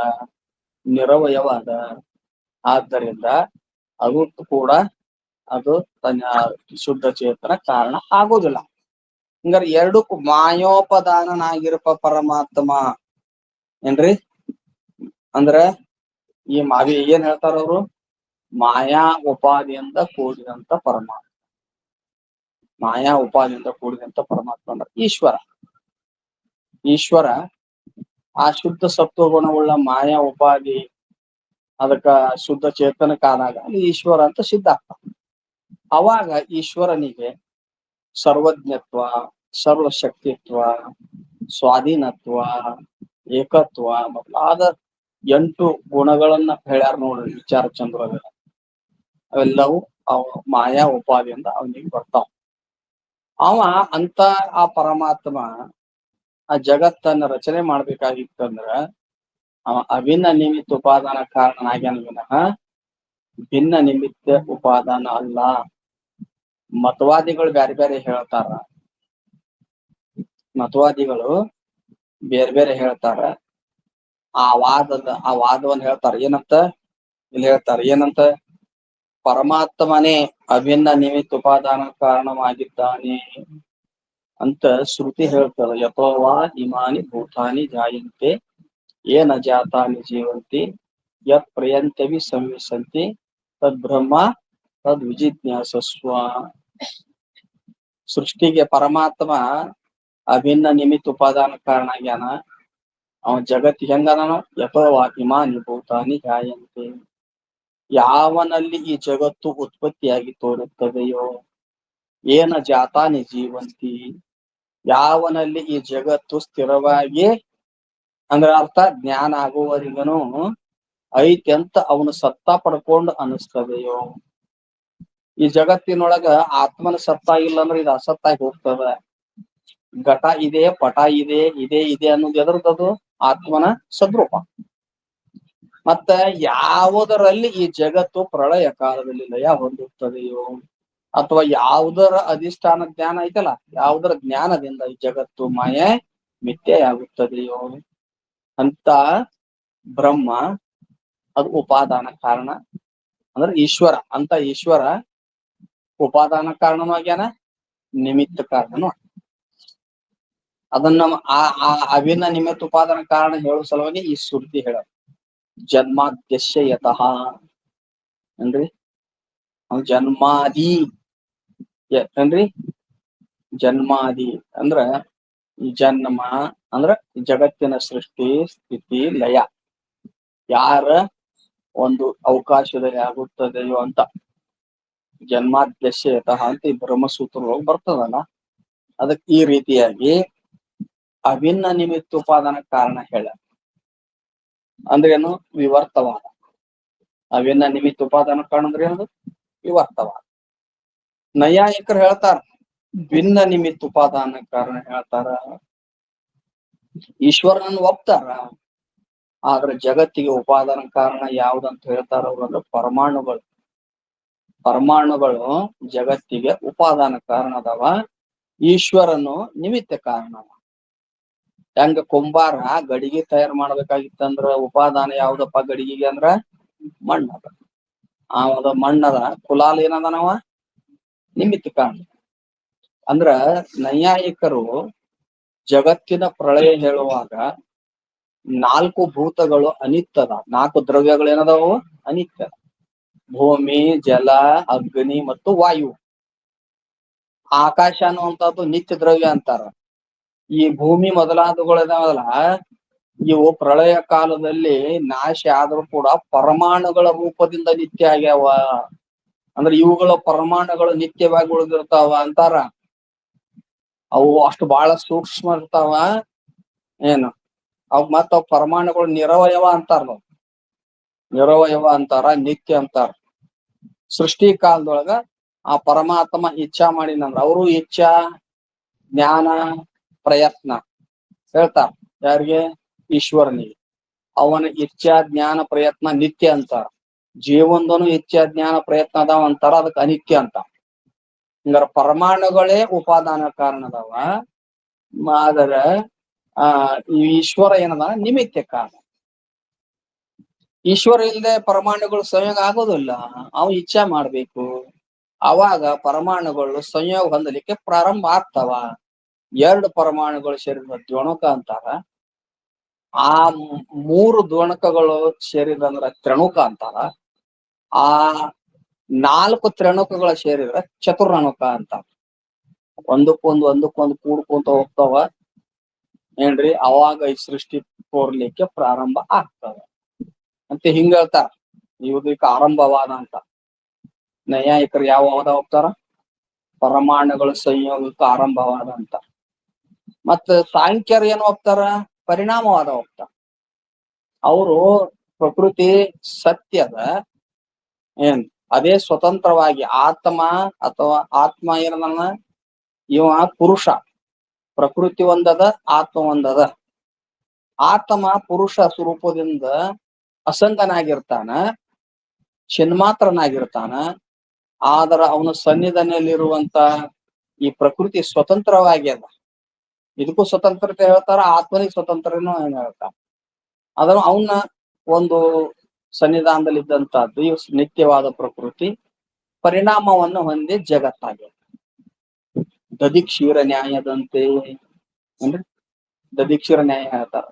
ನಿರವಯವಾದ. ಆದ್ದರಿಂದ ಅದು ಕೂಡ ಅದು ತನ್ನ ಶುದ್ಧ ಚೇತನ ಕಾರಣ ಆಗೋದಿಲ್ಲ. ಹಂಗಾರೆ ಎರಡಕ್ಕೂ ಮಾಯೋಪದಾನನಾಗಿರಪ ಪರಮಾತ್ಮ ಏನ್ರಿ? ಅಂದ್ರ ಈ ಏನ್ ಹೇಳ್ತಾರ ಅವರು? ಮಾಯಾ ಉಪಾದಿಯಿಂದ ಕೂಡಿದಂತ ಪರಮಾತ್ಮ. ಮಾಯಾ ಉಪಾದಿಯಿಂದ ಕೂಡಿದಂತ ಪರಮಾತ್ಮ ಅಂದ್ರೆ ಈಶ್ವರ. ಈಶ್ವರ ಆ ಶುದ್ಧ ಸತ್ವಗುಣವುಳ್ಳ ಮಾಯಾ ಉಪಾದಿ ಅದಕ್ಕ ಶುದ್ಧ ಚೇತನಕ್ಕಾದಾಗ ಅಲ್ಲಿ ಈಶ್ವರ ಅಂತ ಸಿದ್ಧ ಆಗ್ತಾನೆ. ಅವಾಗ ಈಶ್ವರನಿಗೆ ಸರ್ವಜ್ಞತ್ವ, ಸರ್ವಶಕ್ತಿತ್ವ, ಸ್ವಾಧೀನತ್ವ, ಏಕತ್ವ ಮೊದಲಾದ 8 ಗುಣಗಳನ್ನ ಹೇಳ್ಯಾರ ನೋಡ್ರಿ ವಿಚಾರ ಚಂದ್ರಗ. ಅವೆಲ್ಲವೂ ಮಾಯಾ ಉಪಾದಿಯಿಂದ ಅವನಿಗೆ ಬರ್ತಾವ. ಅವ ಅಂತ ಆ ಪರಮಾತ್ಮ ಆ ಜಗತ್ತನ್ನ ರಚನೆ ಮಾಡ್ಬೇಕಾಗಿತ್ತಂದ್ರ ಅವ ಅಭಿನ್ನ ನಿಮಿತ್ತ ಉಪಾದಾನ ಕಾರಣನಾಗ್ಯಾನ ವಿನಃ ಭಿನ್ನ ನಿಮಿತ್ತ ಉಪಾದಾನ ಅಲ್ಲ. ಮತವಾದಿಗಳು ಬೇರೆ ಬೇರೆ ಹೇಳ್ತಾರ. ಮತವಾದಿಗಳು ಬೇರೆ ಬೇರೆ ಹೇಳ್ತಾರ. ಆ ವಾದವನ್ನ ಹೇಳ್ತಾರ ಏನಂತ? ಇಲ್ಲಿ ಹೇಳ್ತಾರ ಏನಂತ? ಪರಮಾತ್ಮನೇ ಅಭಿನ್ನ ನಿಮಿತ್ತ ಉಪಾದಾನ ಕಾರಣವಾಗಿದ್ದಾನೆ ಅಂತ ಶ್ರುತಿ ಹೇಳ್ತಾರೆ. ಯಥೋವಾ ಇಮಾನಿ ಭೂತಾನಿ ಜಾಯಂತೆ ಏನ ಜಾತಾನಿ ಜೀವಂತಿ ಯತ್ ಪ್ರಯಂತವಿ ಸಂವಿಸಂತಿ ತದ್ ಬ್ರಹ್ಮ ತದ್ ವಿಜಿಜ್ಞಾಸಸ್ವ. ಸೃಷ್ಟಿಗೆ ಪರಮಾತ್ಮ ಅಭಿನ್ನ ನಿಮಿತ್ತ ಉಪಾದಾನ ಕಾರಣ ಆಗ್ಯಾನ. ಅವನ ಜಗತ್ತಿಗೆ ಹೆಂಗದಾನ? ಯಥೋವಾ ಇಮಾನಿ ಭೂತಾನಿ ಜಾಯಂತೆ. ಯಾವನಲ್ಲಿ ಈ ಜಗತ್ತು ಉತ್ಪತ್ತಿಯಾಗಿ ತೋರುತ್ತದೆಯೋ, ಏನ ಜಾತಾನಿ ಜೀವಂತಿ, ಯಾವನಲ್ಲಿ ಈ ಜಗತ್ತು ಸ್ಥಿರವಾಗಿ ಅಂದ್ರೆ ಅರ್ಥ ಜ್ಞಾನ ಆಗುವವರಿಗನು ಐತಿ ಅಂತ ಅವನು ಸತ್ತ ಪಡ್ಕೊಂಡು ಅನಿಸ್ತದೆಯೋ. ಈ ಜಗತ್ತಿನೊಳಗ ಆತ್ಮನ ಸತ್ತ ಇಲ್ಲ ಅಂದ್ರೆ ಇದು ಅಸತ್ತಾಗಿ ಹೋಗ್ತದ. ಘಟ ಇದೆ, ಪಟ ಇದೆ, ಇದೆ ಅನ್ನೋದು ಎದರದದು? ಆತ್ಮನ ಸದ್ರೂಪ. ಮತ್ತ ಯಾವುದರಲ್ಲಿ ಈ ಜಗತ್ತು ಪ್ರಳಯ ಕಾಲದಲ್ಲಿ ಲಯ ಹೊಂದುತ್ತದೆಯೋ, ಅಥವಾ ಯಾವುದರ ಅಧಿಷ್ಠಾನ ಜ್ಞಾನ ಐತಲ್ಲ, ಯಾವುದರ ಜ್ಞಾನದಿಂದ ಈ ಜಗತ್ತು ಮಾಯೆ ಮಿಥ್ಯೆಯಾಗುತ್ತದೆಯೋ ಅಂತ ಬ್ರಹ್ಮ ಅದು ಉಪಾದಾನ ಕಾರಣ. ಅಂದ್ರೆ ಈಶ್ವರ ಅಂತ ಈಶ್ವರ ಉಪಾದಾನ ಕಾರಣನೂ ಆಗ್ಯಾನ, ನಿಮಿತ್ತ ಕಾರಣನೂ. ಅದನ್ನ ಆ ಅವಿನ ನಿಮಿತ್ತ ಉಪಾದಾನ ಕಾರಣ ಹೇಳೋ ಸಲುವಾಗಿ ಈ ಶ್ರುತಿ ಹೇಳ ಜನ್ಮಾದ್ಯಸ್ಯ ಯತಃ ಏನ್ರಿ, ಜನ್ಮಾದಿ ಏನ್ರಿ, ಜನ್ಮಾದಿ ಅಂದ್ರ ಜನ್ಮ ಅಂದ್ರ ಜಗತ್ತಿನ ಸೃಷ್ಟಿ ಸ್ಥಿತಿ ಲಯ ಯಾರ ಒಂದು ಅವಕಾಶದಲ್ಲಿ ಆಗುತ್ತದೆಯೋ ಅಂತ. ಜನ್ಮಾದ್ಯಸ್ಯ ಯತಃ ಅಂತ ಈ ಬ್ರಹ್ಮಸೂತ್ರದೊಳಗೆ ಬರ್ತದಲ್ಲ, ಅದಕ್ಕೆ ಈ ರೀತಿಯಾಗಿ ಅಭಿನ್ನ ನಿಮಿತ್ತ ಉಪಾದಾನ ಕಾರಣ ಹೇಳ. ಅಂದ್ರೇನು? ವಿವರ್ತವಾದ. ಅಭಿನ್ನ ನಿಮಿತ್ತ ಉಪಾದಾನ ಕಾರಣ ಅಂದ್ರೆ ಏನದು? ವಿವರ್ತವಾದ. ನೈಯಾಯಿಕರು ಹೇಳ್ತಾರ ಭಿನ್ನ ನಿಮಿತ್ತ ಉಪಾದಾನ ಕಾರಣ ಹೇಳ್ತಾರ, ಈಶ್ವರನನ್ನು ಒಪ್ತಾರ. ಆದ್ರೆ ಜಗತ್ತಿಗೆ ಉಪಾದಾನ ಕಾರಣ ಯಾವ್ದಂತ ಹೇಳ್ತಾರ ಅವ್ರ ಪರಮಾಣುಗಳು. ಪರಮಾಣುಗಳು ಜಗತ್ತಿಗೆ ಉಪಾದಾನ ಕಾರಣ ಅದಾವ, ಈಶ್ವರನು ನಿಮಿತ್ತ ಕಾರಣ. ಹೆಂಗ ಕುಂಬಾರ ಗಡಿಗೆ ತಯಾರು ಮಾಡ್ಬೇಕಾಗಿತ್ತಂದ್ರ ಉಪಾದಾನ ಯಾವ್ದಪ್ಪ ಗಡಿಗೆಗೆ? ಅಂದ್ರ ಮಣ್ಣದ. ಆವದ ಮಣ್ಣದ ಕುಲಾಲ್ ಏನದ ನಾವ ನಿಮಿತ್ತ ಕಾರಣ. ಅಂದ್ರ ನೈಯಾಯಿಕರು ಜಗತ್ತಿನ ಪ್ರಳಯ ಹೇಳುವಾಗ 4 ಭೂತಗಳು ಅನಿತ್ಯದ, 4 ದ್ರವ್ಯಗಳು ಏನದಾವು ಅನಿತ್ಯ. ಭೂಮಿ, ಜಲ, ಅಗ್ನಿ ಮತ್ತು ವಾಯು. ಆಕಾಶ ಅನ್ನುವಂಥದ್ದು ನಿತ್ಯ ದ್ರವ್ಯ ಅಂತಾರ. ಈ ಭೂಮಿ ಮೊದಲಾದವುಗಳದಾವಲ್ಲ, ಇವು ಪ್ರಳಯ ಕಾಲದಲ್ಲಿ ನಾಶ ಆದ್ರೂ ಕೂಡ ಪರಮಾಣುಗಳ ರೂಪದಿಂದ ನಿತ್ಯ ಆಗ್ಯಾವ. ಅಂದ್ರೆ ಇವುಗಳ ಪರಮಾಣುಗಳು ನಿತ್ಯವಾಗಿ ಉಳಿದಿರ್ತಾವ ಅಂತಾರ. ಅವು ಅಷ್ಟು ಬಹಳ ಸೂಕ್ಷ್ಮ ಇರ್ತಾವ. ಏನು ಅವ್ ಮತ್ತ ಅವ್ ಪರಮಾಣುಗಳು ನಿರವಯವ ಅಂತಾರ. ನಿರವಯವ ಅಂತಾರ, ನಿತ್ಯ ಅಂತಾರ. ಸೃಷ್ಟಿ ಕಾಲದೊಳಗ ಆ ಪರಮಾತ್ಮ ಇಚ್ಛಾ ಮಾಡಿನಂದ್ರ ಅವರು ಇಚ್ಛಾ ಜ್ಞಾನ ಪ್ರಯತ್ನ ಹೇಳ್ತಾರ. ಯಾರಿಗೆ? ಈಶ್ವರನಿಗೆ. ಅವನ ಇಚ್ಛಾ ಜ್ಞಾನ ಪ್ರಯತ್ನ ನಿತ್ಯ ಅಂತಾರ. ಜೀವನದನು ಇಚ್ಛಾ ಜ್ಞಾನ ಪ್ರಯತ್ನ ಅದಾವ ಅಂತಾರ, ಅದಕ್ಕೆ ಅನಿತ್ಯ ಅಂತ. ಹಂಗಾರ ಪರಮಾಣುಗಳೇ ಉಪಾದಾನ ಕಾರಣ ಅದಾವ. ಆದರೆ ಈ ಈಶ್ವರ ಏನದ ನಿಮಿತ್ತ ಕಾರಣ. ಈಶ್ವರ ಇಲ್ಲದೆ ಪರಮಾಣುಗಳು ಸಂಯೋಗ ಆಗೋದಿಲ್ಲ, ಅವು ಇಚ್ಛಾ ಮಾಡ್ಬೇಕು. ಅವಾಗ ಪರಮಾಣುಗಳು ಸಂಯೋಗ ಹೊಂದಲಿಕ್ಕೆ ಪ್ರಾರಂಭ ಆಗ್ತಾವ. 2 ಪರಮಾಣುಗಳು ಸೇರಿದ ದ್ವಣಕ ಅಂತಾರ. ಆ 3 ದ್ವಣಕಗಳು ಸೇರಿದ ಅಂದ್ರ ತ್ರಣುಕ ಅಂತಾರ. ಆ 4 ತ್ರಣುಕಗಳ ಸೇರಿದ್ರ ಚತುರ್ಣುಕ ಅಂತಾರ. ಒಂದಕ್ಕೊಂದು ಕೂಡ್ಕೊಂತ ಹೋಗ್ತಾವ ಏನ್ರಿ, ಅವಾಗ ಈ ಸೃಷ್ಟಿ ತೋರ್ಲಿಕ್ಕೆ ಪ್ರಾರಂಭ ಆಗ್ತದ ಅಂತ ಹಿಂಗ ಹೇಳ್ತಾರ. ಇದಕ್ಕೆ ಆರಂಭವಾದ ಅಂತ. ನೈಯಾಯಿಕರು ಯಾವ ವಾದ ಹೋಗ್ತಾರ? ಪರಮಾಣುಗಳ ಸಂಯೋಗಕ್ಕೆ ಆರಂಭವಾದ ಅಂತ. ಮತ್ತ ಸಾಂಖ್ಯರು ಏನು ಹೋಗ್ತಾರ? ಪರಿಣಾಮವಾದ ಹೋಗ್ತಾರ. ಅವರು ಪ್ರಕೃತಿ ಸತ್ಯದ ಏನ್ ಅದೇ ಸ್ವತಂತ್ರವಾಗಿ ಆತ್ಮ ಅಥವಾ ಆತ್ಮ ಏನನ್ನ ಇವ ಪುರುಷ, ಪ್ರಕೃತಿ ಒಂದದ, ಆತ್ಮ ಒಂದದ. ಆತ್ಮ ಪುರುಷ ಸ್ವರೂಪದಿಂದ ಅಸಂಗನಾಗಿರ್ತಾನ, ಚಿನ್ಮಾತ್ರನಾಗಿರ್ತಾನ. ಆದ್ರ ಅವನ ಸನ್ನಿಧಾನದಲ್ಲಿರುವಂತ ಈ ಪ್ರಕೃತಿ ಸ್ವತಂತ್ರವಾಗ್ಯದ. ಇದಕ್ಕೂ ಸ್ವತಂತ್ರತೆ ಹೇಳ್ತಾರ, ಆತ್ಮನಿಗೆ ಸ್ವತಂತ್ರನೂ ಹೇಳ್ತಾರ. ಆದ್ರ ಅವನ ಒಂದು ಸನ್ನಿಧಾನದಲ್ಲಿ ಇದ್ದಂತಹದ್ದು ಈ ನಿತ್ಯವಾದ ಪ್ರಕೃತಿ ಪರಿಣಾಮವನ್ನು ಹೊಂದಿ ಜಗತ್ತಾಗ್ಯದ. ದಧಿಕ್ಷೀರ ನ್ಯಾಯದಂತೆ ಅಂದ್ರೆ ದಧಿಕ್ಷೀರ ನ್ಯಾಯ ಹೇಳ್ತಾರ.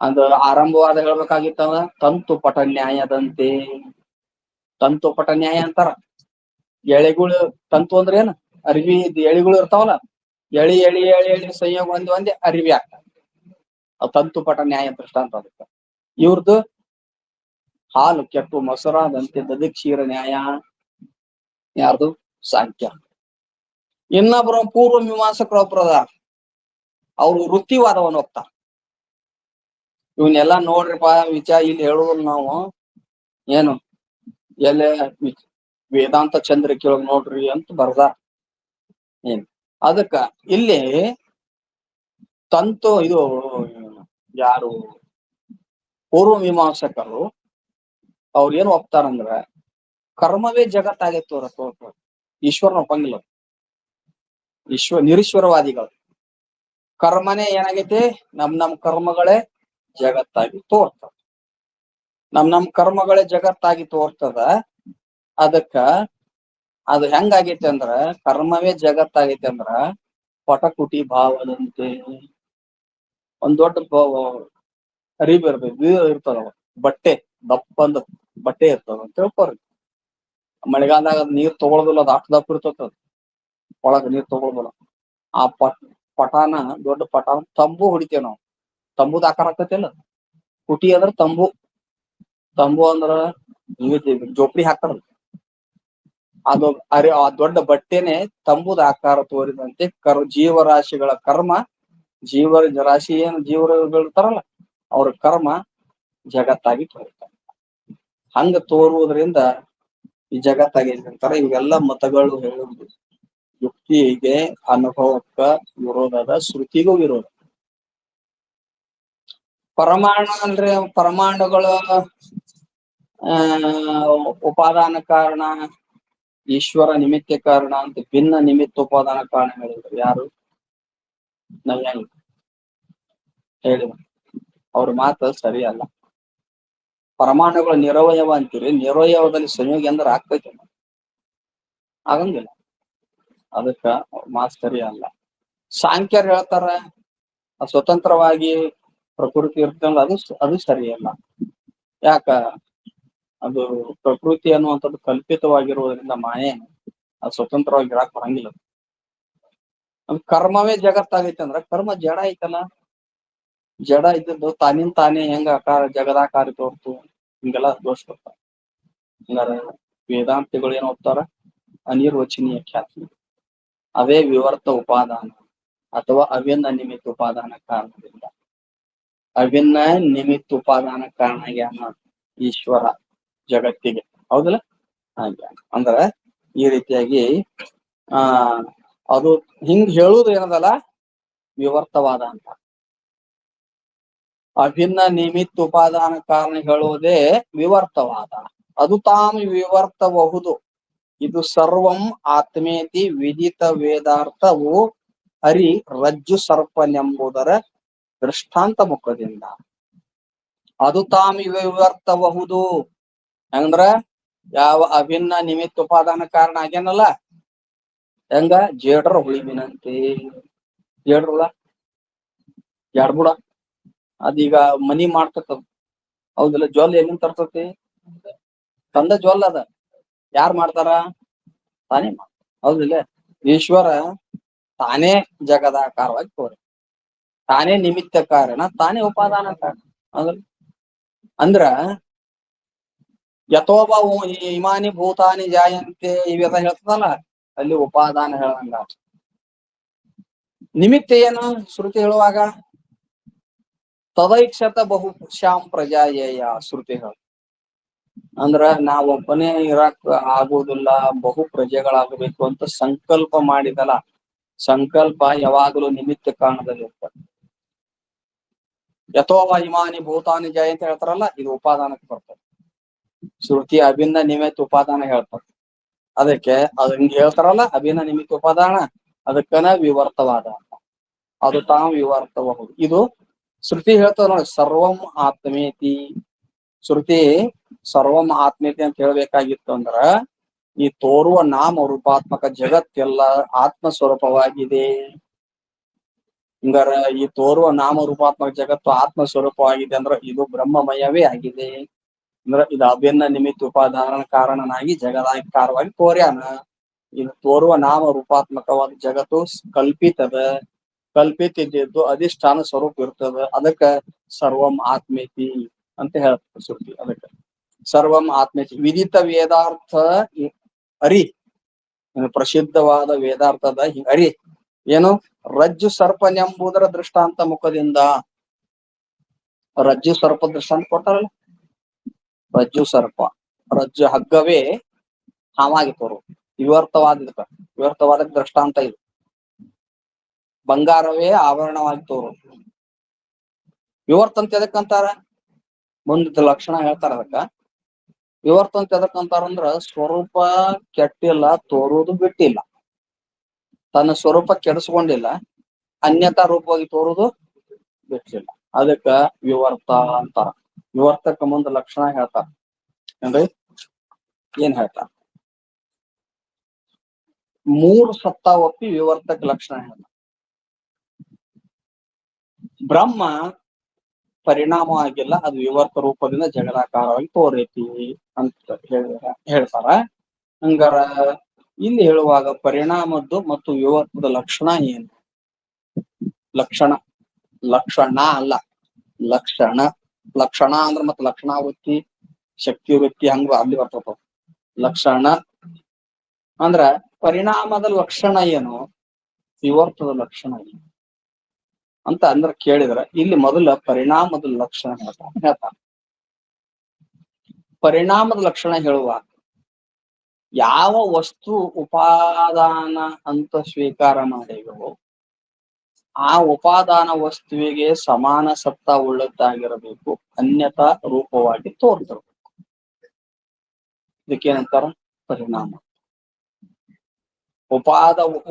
ಅದು ಆರಂಭವಾದ ಹೇಳ್ಬೇಕಾಗಿತ್ತಂದ್ರ ತಂತು ಪಟ ನ್ಯಾಯದಂತೆ. ತಂತು ಪಟ ನ್ಯಾಯ ಅಂತಾರ. ಎಳೆಗಳು ತಂತು ಅಂದ್ರೆ ಏನು? ಅರಿವಿ ಎಳಿಗಳು ಇರ್ತಾವಲ್ಲ, ಎಳಿ ಎಳಿ ಎಳಿ ಎಳಿ ಸಂಯೋಗ ಒಂದೇ ಅರಿವಿ ಆಗ್ತದೆ. ತಂತು ಪಟ ನ್ಯಾಯ ದೃಷ್ಟಾಂತ ಅದಕ್ಕೆ. ಇವ್ರದ್ದು ಹಾಲು ಕೆಟ್ಟು ಮೊಸರಾದಂತೆ ದಧಿಕ್ಷೀರ ನ್ಯಾಯ ಯಾರ್ದು? ಸಾಂಖ್ಯ. ಇನ್ನೊಬ್ರು ಪೂರ್ವ ಮೀಮಾಂಸಕರು ಒಬ್ರು ಅದಾರ, ಅವ್ರು ವೃತ್ತಿವಾದವನ್ನು ಹೋಗ್ತಾರ. ಇವನ್ನೆಲ್ಲಾ ನೋಡ್ರಿಪಾ ವಿಚಾರ ಇಲ್ಲಿ ಹೇಳುದಿಲ್ಲ ನಾವು ಏನು ಎಲ್ಲೇ ವೇದಾಂತ ಚಂದ್ರಿಕೆ ಒಳಗ್ ನೋಡ್ರಿ ಅಂತ ಬರ್ದ ಏನ್ ಅದಕ್ಕ ಇಲ್ಲಿ ತಂತು ಇದು ಯಾರು ಪೂರ್ವ ಮೀಮಾಂಸಕರು ಅವ್ರ ಏನ್ ಒಪ್ತಾರಂದ್ರ ಕರ್ಮವೇ ಜಗತ್ತಾಗೈತಿ ತೋರ ಈಶ್ವರನ ಒಪ್ಪಂಗಿಲ್ಲ ನಿರೀಶ್ವರವಾದಿಗಳು ಕರ್ಮನೇ ಏನಾಗೈತಿ ನಮ್ ಕರ್ಮಗಳೇ ಜಗತ್ತಾಗಿ ತೋರ್ತದ ನಮ್ ಕರ್ಮಗಳೇ ಜಗತ್ತಾಗಿ ತೋರ್ತದ ಅದಕ್ಕ ಅದು ಹೆಂಗಾಗೈತಿ ಅಂದ್ರ ಕರ್ಮವೇ ಜಗತ್ತಾಗೈತಿ ಅಂದ್ರ ಪಟಕುಟಿ ಭಾವದಂತೆ ಒಂದ್ ದೊಡ್ಡ ಅರಿಬಿ ಇರ್ತದ ಬಟ್ಟೆ ದಪ್ಪಂದ ಬಟ್ಟೆ ಇರ್ತದ ಅಂತ ತಿಳ್ಕೊರಿ ಮಳೆಗಾಲದಾಗ ಅದ್ ನೀರ್ ತಗೊಳದಿಲ್ಲ ಅದ್ ಅಷ್ಟ್ ದಪ್ಪ ಇರ್ತದ ಒಳಗ ನೀರ್ ತಗೊಳದಿಲ್ಲ ಆ ಪಟಾನ ದೊಡ್ಡ ಪಟಾನ ತಂಬು ಹೊಡಿತೇವ್ ನಾವು ತಂಬುದ ಆಕಾರ ಆಗ್ತೈತಿಲ್ಲ ಕುಟಿ ಅಂದ್ರ ತಂಬು ಅಂದ್ರ ಜೋಪಡಿ ಹಾಕ್ತಾರ ಅದು ಆ ದೊಡ್ಡ ಬಟ್ಟೆನೆ ತಂಬುದ ಆಕಾರ ತೋರಿದಂತೆ ಜೀವರಾಶಿಗಳ ಕರ್ಮ ರಾಶಿ ಏನು ಜೀವಗಳು ಇರ್ತಾರಲ್ಲ ಅವ್ರ ಕರ್ಮ ಜಗತ್ತಾಗಿ ತೋರಿತಾರೆ ಹಂಗ ತೋರುವುದರಿಂದ ಈ ಜಗತ್ತಾಗೈತಿ ಅಂತಾರ ಇವೆಲ್ಲ ಮತಗಳು ಹೇಳುವುದು ಯುಕ್ತಿಗೆ ಅನುಭವಕ್ಕ ವಿರೋಧದ ಶ್ರುತಿಗೂ ವಿರೋಧ ಪರಮಾಣು ಅಂದ್ರೆ ಪರಮಾಣುಗಳ ಉಪಾದಾನ ಕಾರಣ ಈಶ್ವರ ನಿಮಿತ್ತ ಕಾರಣ ಅಂತ ಭಿನ್ನ ನಿಮಿತ್ತ ಉಪಾದಾನ ಕಾರಣ ಹೇಳಿದ್ರು ಯಾರು ನಾವ್ ಹೇಳಿದ ಅವ್ರ ಮಾತು ಸರಿಯಲ್ಲ ಪರಮಾಣುಗಳು ನಿರವಯವ ಅಂತೀರಿ ನಿರವಯವದಲ್ಲಿ ಸಂಯೋಗ ಅಂದ್ರೆ ಆಗ್ತೈತೆ ಆಗಂಗಿಲ್ಲ ಅದಕ್ಕ ಮಾತು ಸರಿ ಅಲ್ಲ ಸಾಂಖ್ಯರು ಹೇಳ್ತಾರ ಸ್ವತಂತ್ರವಾಗಿ ಪ್ರಕೃತಿ ಇರ್ತಲ್ಲ ಅದು ಸರಿಯಲ್ಲ ಯಾಕ ಅದು ಪ್ರಕೃತಿ ಅನ್ನುವಂಥದ್ದು ಕಲ್ಪಿತವಾಗಿರುವುದರಿಂದ ಮಾಯೆ ಅದು ಸ್ವತಂತ್ರವಾಗಿ ಇರಾಕ್ ಬರಂಗಿಲ್ಲ ಅದು ಕರ್ಮವೇ ಜಗತ್ತಾಗೈತೆ ಅಂದ್ರ ಕರ್ಮ ಜಡ ಐತಲ್ಲ ಜಡ ಇದ್ದದ್ದು ತಾನಿನ್ ತಾನೇ ಹೆಂಗ ಆಕಾರ ಜಗದಾಕಾರ ತೋರ್ತು ಹಿಂಗೆಲ್ಲ ದೋಷ ಬರ್ತಾರ ಹಂಗಾರ ವೇದಾಂತಿಗಳು ಏನ್ ಓದ್ತಾರ ಅನಿರ್ವಚನೀಯ ಖ್ಯಾತಿ ಅವೇ ವಿವರ್ತ ಉಪಾದಾನ ಅಥವಾ ಅಭಿನ್ನ ನಿಮಿತ್ತ ಉಪಾದಾನ ಕಾರಣದಿಂದ ಅಭಿನ್ನ ನಿಮಿತ್ತ ಉಪಾದಾನ ಕಾರಣ ಆಗ್ಯಾನ ಈಶ್ವರ ಜಗತ್ತಿಗೆ ಹೌದಲ್ಲ ಹಾಗೆ ಅಂದ್ರ ಈ ರೀತಿಯಾಗಿ ಅದು ಹಿಂಗ್ ಹೇಳುವುದು ಏನದಲ್ಲ ವಿವರ್ತವಾದ ಅಂತ ಅಭಿನ್ನ ನಿಮಿತ್ತ ಉಪಾದಾನ ಕಾರಣ ಹೇಳುವುದೇ ವಿವರ್ತವಾದ ಅದು ತಾನು ವಿವರ್ತಬಹುದು ಇದು ಸರ್ವಂ ಆತ್ಮೇತಿ ವಿದಿತ ವೇದಾರ್ಥವು ಹರಿ ರಜ್ಜು ಸರ್ಪನೆಂಬುದರ ದೃಷ್ಟಾಂತ ಮುಖದಿಂದ ಅದು ತಾನು ವಿವರ್ತಬಹುದು ಅಂದ್ರ ಯಾವ ಅಭಿನ್ನ ನಿಮಿತ್ತ ಉಪಾದಾನ ಕಾರಣ ಆಗ್ಯಾನಲ್ಲ ಹೆಂಗ ಜೇಡ್ರ ಹುಳಿಮಿನಂತೆ ಜೇಡ್ರಲ್ಲ ಜಾಡ್ಬುಡ ಅದೀಗ ಮನಿ ಮಾಡ್ತದ ಹೌದಿಲ್ಲ ಜ್ವಲ್ ಎಲ್ಲಿಂದ ತರ್ತತಿ ತಂದ ಜ್ವಲ್ ಅದ ಯಾರ್ ಮಾಡ್ತಾರ ತಾನೇ ಮಾಡ್ತಾರ ಹೌದಿಲ್ಲ ಈಶ್ವರ ತಾನೇ ಜಗದಾಕಾರವಾಗಿ ತೋರಿ ತಾನೇ ನಿಮಿತ್ತ ಕಾರಣ ತಾನೇ ಉಪಾದಾನ ಕಾರಣ ಹೌದಲ್ಲ ಅಂದ್ರ ಯಥೋಬ ಇಮಾನಿ ಭೂತಾನಿ ಜಾಯಂತೆ ಇವೆಲ್ಲ ಹೇಳ್ತದಲ್ಲ ಅಲ್ಲಿ ಉಪಾದಾನ ಹೇಳಂಗ ನಿಮಿತ್ತ ಏನು ಶ್ರುತಿ ಹೇಳುವಾಗ ತದೈಕ್ಷತ ಬಹುಶ್ಯಾಂ ಪ್ರಜಾಯೇಯ ಶ್ರುತಿ ಹೇಳ ಅಂದ್ರ ನಾವೊಬ್ಬನೇ ಇರಾಕ್ ಆಗುವುದಿಲ್ಲ ಬಹು ಪ್ರಜೆಗಳಾಗಬೇಕು ಅಂತ ಸಂಕಲ್ಪ ಮಾಡಿದಲ್ಲ ಸಂಕಲ್ಪ ಯಾವಾಗಲೂ ನಿಮಿತ್ತ ಕಾರಣದಲ್ಲಿ ಇರ್ತದೆ ಯಥೋವ ಇಮಾನಿ ಭೂತಾನಿ ಜಯ ಅಂತ ಹೇಳ್ತಾರಲ್ಲ ಇದು ಉಪಾದಾನಕ್ಕೆ ಬರ್ತದೆ ಶ್ರುತಿ ಅಭಿನ್ನ ನಿಮಿತ್ತ ಉಪಾದಾನ ಹೇಳ್ತಾರೆ ಅದಕ್ಕೆ ಅದು ಹಿಂಗ್ ಹೇಳ್ತಾರಲ್ಲ ಅಭಿನ್ನ ನಿಮಿತ್ತ ಉಪಾದಾನ ಅದಕ್ಕನ ವಿವರ್ತವಾದ ಅದು ತಾವು ವಿವರ್ತಬಹುದು ಇದು ಶ್ರುತಿ ಹೇಳ್ತದ ನೋಡಿ ಸರ್ವಂ ಆತ್ಮೇತಿ ಶ್ರುತಿ ಸರ್ವಂ ಆತ್ಮೇತಿ ಅಂತ ಹೇಳ್ಬೇಕಾಗಿತ್ತು ಅಂದ್ರ ಈ ತೋರುವ ನಾಮ ರೂಪಾತ್ಮಕ ಜಗತ್ತೆಲ್ಲ ಆತ್ಮ ಸ್ವರೂಪವಾಗಿದೆ ಹಂಗಾರ ಈ ತೋರುವ ನಾಮ ರೂಪಾತ್ಮಕ ಜಗತ್ತು ಆತ್ಮ ಸ್ವರೂಪವಾಗಿದೆ ಅಂದ್ರ ಇದು ಬ್ರಹ್ಮಮಯವೇ ಆಗಿದೆ ಅಂದ್ರ ಇದು ಅಭಿನ್ನ ನಿಮಿತ್ತ ಉಪಾದಾನ ಕಾರಣನಾಗಿ ಜಗದಾಕಾರವಾಗಿ ತೋರ್ಯಾನ ಇದು ತೋರುವ ನಾಮ ರೂಪಾತ್ಮಕವಾದ ಜಗತ್ತು ಕಲ್ಪಿತಿದ್ದು ಅಧಿಷ್ಠಾನ ಸ್ವರೂಪ ಇರ್ತದ ಅದಕ್ಕ ಸರ್ವಂ ಆತ್ಮೇತಿ ಅಂತ ಹೇಳ್ತಾರೆ ಶ್ರುತಿ ಅದಕ್ಕೆ ಸರ್ವಂ ಆತ್ಮೇತಿ ವಿದಿತ ವೇದಾರ್ಥ ಅರಿ ಪ್ರಸಿದ್ಧವಾದ ವೇದಾರ್ಥದ ಅರಿ ಏನು ರಜ್ಜು ಸರ್ಪನೆಂಬುದರ ದೃಷ್ಟಾಂತ ಮುಖದಿಂದ ರಜ್ಜು ಸರ್ಪ ದೃಷ್ಟಾಂತ ಕೊಟ್ಟಾರಲ್ಲ, ರಜ್ಜು ಸರ್ಪ, ರಜ್ಜು ಹಗ್ಗವೇ ಹಾವಾಗಿ ತೋರು, ವಿವರ್ತವಾದ ದೃಷ್ಟಾಂತ ಇದು. ಬಂಗಾರವೇ ಆಭರಣವಾಗಿ ತೋರು. ವಿವರ್ತ ಅಂತ ಎದಕ್ಕಂತಾರ? ಮುಂದಿದ್ದ ಲಕ್ಷಣ ಹೇಳ್ತಾರ ಅದಕ್ಕ. ವಿವರ್ತ ಅಂತ ಎದಕ್ಕಂತಾರಂದ್ರ ಸ್ವರೂಪ ಕೆಟ್ಟಿಲ್ಲ, ತೋರುವುದು ಬಿಟ್ಟಿಲ್ಲ, ತನ್ನ ಸ್ವರೂಪ ಕೆಡಿಸ್ಕೊಂಡಿಲ್ಲ, ಅನ್ಯತಾ ರೂಪವಾಗಿ ತೋರುವುದು ಬಿಟ್ಟಿಲ್ಲ, ಅದಕ್ಕ ವಿವರ್ತ ಅಂತಾರ. ವಿವರ್ತಕ್ಕ ಮುಂದ ಲಕ್ಷಣ ಹೇಳ್ತಾರ ಏನ್ರಿ? ಏನ್ ಹೇಳ್ತಾರ? ಮೂರು ಸತ್ತ ಒಪ್ಪಿ ವಿವರ್ತಕ ಲಕ್ಷಣ ಹೇಳ್ತಾರ. ಬ್ರಹ್ಮ ಪರಿಣಾಮ ಆಗಿಲ್ಲ, ಅದು ವಿವರ್ತ ರೂಪದಿಂದ ಜಗದಾಕಾರವಾಗಿ ತೋರೈತಿ ಅಂತ ಹೇಳ್ತಾರ. ಹಂಗಾರ ಇಲ್ಲಿ ಹೇಳುವಾಗ ಪರಿಣಾಮದ್ದು ಮತ್ತು ವಿವರ್ತದ ಲಕ್ಷಣ ಏನು? ಲಕ್ಷಣ ಅಲ್ಲ, ಲಕ್ಷಣ. ಲಕ್ಷಣ ಅಂದ್ರ ಮತ್ತ ಲಕ್ಷಣಾವೃತ್ತಿ, ಶಕ್ತಿವೃತ್ತಿ ಹಂಗ ಅಲ್ಲಿ ಬರ್ತದ. ಲಕ್ಷಣ ಅಂದ್ರ ಪರಿಣಾಮದ ಲಕ್ಷಣ ಏನು, ವಿವರ್ತದ ಲಕ್ಷಣ ಏನು ಅಂತ ಅಂದ್ರ ಕೇಳಿದ್ರ ಇಲ್ಲಿ ಮೊದಲ ಪರಿಣಾಮದ ಲಕ್ಷಣ ಹೇಳ್ತಾರ. ಪರಿಣಾಮದ ಲಕ್ಷಣ ಹೇಳುವಾಗ ಯಾವ ವಸ್ತು ಉಪಾದಾನ ಅಂತ ಸ್ವೀಕಾರ ಮಾಡಿದೆವೋ ಆ ಉಪಾದಾನ ವಸ್ತುವಿಗೆ ಸಮಾನ ಸತ್ತ ಉಳ್ಳದ್ದಾಗಿರಬೇಕು, ಅನ್ಯತಾ ರೂಪವಾಗಿ ತೋರ್ತಿರ್ಬೇಕು. ಇದಕ್ಕೇನಂತಾರ? ಪರಿಣಾಮ.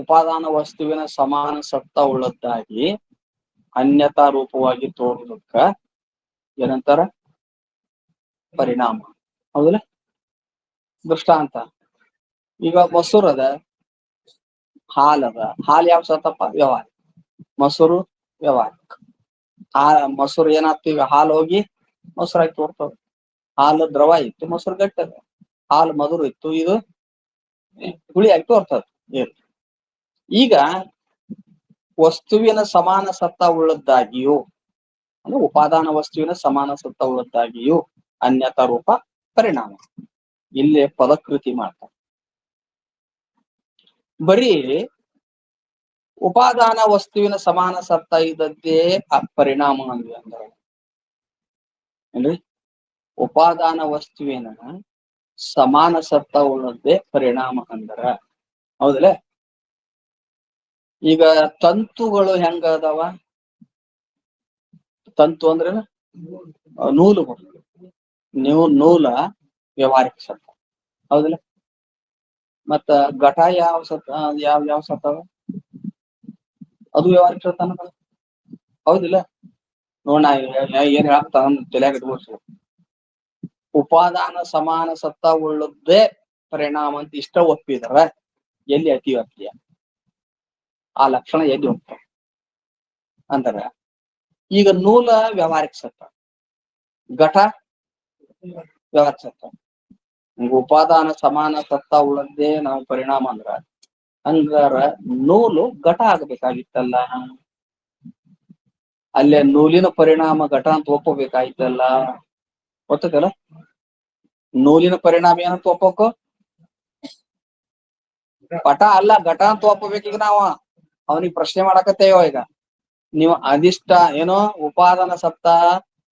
ಉಪಾದಾನ ವಸ್ತುವಿನ ಸಮಾನ ಸತ್ತ ಉಳ್ಳದ್ದಾಗಿ ಅನ್ಯತಾ ರೂಪವಾಗಿ ತೋರುವುದಕ್ಕ ಏನಂತಾರ? ಪರಿಣಾಮ. ಹೌದಲ್ಲ? ದೃಷ್ಟಾಂತ, ಈಗ ಮೊಸರದ, ಹಾಲದ. ಹಾಲು ಯಾವ ಸತ್ತಪ್ಪ? ವ್ಯವಹಾರ. ಮೊಸರು ವ್ಯವಹಾರಿಕ. ಮೊಸರು ಏನಾಗ್ತೀವಿ? ಹಾಲು ಹೋಗಿ ಮೊಸರಾಗಿ ತೋರ್ತದ. ಹಾಲು ದ್ರವ ಇತ್ತು, ಮೊಸರು ಗಟ್ಟದ. ಹಾಲು ಮಧುರ ಇತ್ತು, ಇದು ಹುಳಿಯಾಗಿ ತೋರ್ತದ. ಈಗ ವಸ್ತುವಿನ ಸಮಾನ ಸತ್ತ ಉಳ್ಳದ್ದಾಗಿಯೂ ಅಂದ್ರೆ ಉಪಾದಾನ ವಸ್ತುವಿನ ಸಮಾನ ಸತ್ತ ಉಳ್ಳದ್ದಾಗಿಯೂ ಅನ್ಯತಾ ರೂಪ ಪರಿಣಾಮ. ಇಲ್ಲೇ ಪದಕೃತಿ ಮಾಡ್ತಾರೆ. ಬರೀ ಉಪಾದಾನ ವಸ್ತುವಿನ ಸಮಾನ ಸತ್ತ ಇದ್ದದ್ದೇ ಪರಿಣಾಮ ಅಂದ್ವಿ ಅಂದ್ರೆ ಏನ್ರಿ? ಉಪಾದಾನ ವಸ್ತುವಿನ ಸಮಾನ ಸತ್ತ ಉಳ್ಳದ್ದೇ ಪರಿಣಾಮ ಅಂದ್ರ ಹೌದಲ್ಲ? ಈಗ ತಂತುಗಳು ಹೆಂಗ ಅದಾವ? ತಂತು ಅಂದ್ರೆ ನೂಲು. ನೂಲ ವ್ಯವಹಾರಿಕ ಸತ್ತ, ಹೌದಲ್ಲ? ಮತ್ತ ಘಟ ಯಾವ ಸತ್ತ? ಯಾವ ಸತ್ತವ? ಅದು ವ್ಯವಹಾರಿಕ ಸತ್ತ ಅನ್ನೋದು, ಹೌದಿಲ್ಲ? ನೋಡ ಏನ್ ಹೇಳ್ತಾ ತಲೆಯಾಗ ಇಟ್ಕೊಳ್ಸಿ. ಉಪಾದಾನ ಸಮಾನ ಸತ್ತ ಉಳ್ಳದ್ದೇ ಪರಿಣಾಮ ಅಂತ ಇಷ್ಟ ಒಪ್ಪಿದ್ರ ಎಲ್ಲಿ ಅತಿವ್ಯಾಪ್ತಿಯ ಆ ಲಕ್ಷಣ ಎಲ್ಲಿ ಹೋಗ್ತಾವ ಅಂತಾರ. ಈಗ ನೂಲ ವ್ಯವಹಾರಿಕ ಸತ್ತ, ಘಟ ವ್ಯವಹಾರಿಕ ಸತ್ತ. ಉಪಾದಾನ ಸಮಾನ ಸತ್ತ ಉಳ್ಳದ್ದೇ ನಾವು ಪರಿಣಾಮ ಅಂದ್ರ ಹಂಗಾರ ನೂಲು ಘಟ ಆಗ್ಬೇಕಾಗಿತ್ತಲ್ಲ. ಅಲ್ಲೇ ನೂಲಿನ ಪರಿಣಾಮ ಘಟ ಅಂತ ಒಪ್ಪಬೇಕಾಯ್ತಲ್ಲ. ಗೊತ್ತದಲ್ಲ? ನೂಲಿನ ಪರಿಣಾಮ ಏನಂತ ಒಪ್ಪಬೇಕು? ಪಟ ಅಲ್ಲ, ಘಟ ಅಂತ ಒಪ್ಪಬೇಕೀಗ ನಾವ. ಅವನಿಗೆ ಪ್ರಶ್ನೆ ಮಾಡಕತ್ತೇವ ಈಗ. ನೀವು ಅದಿಷ್ಟ ಏನೋ ಉಪಾದಾನ ಸತ್ತ,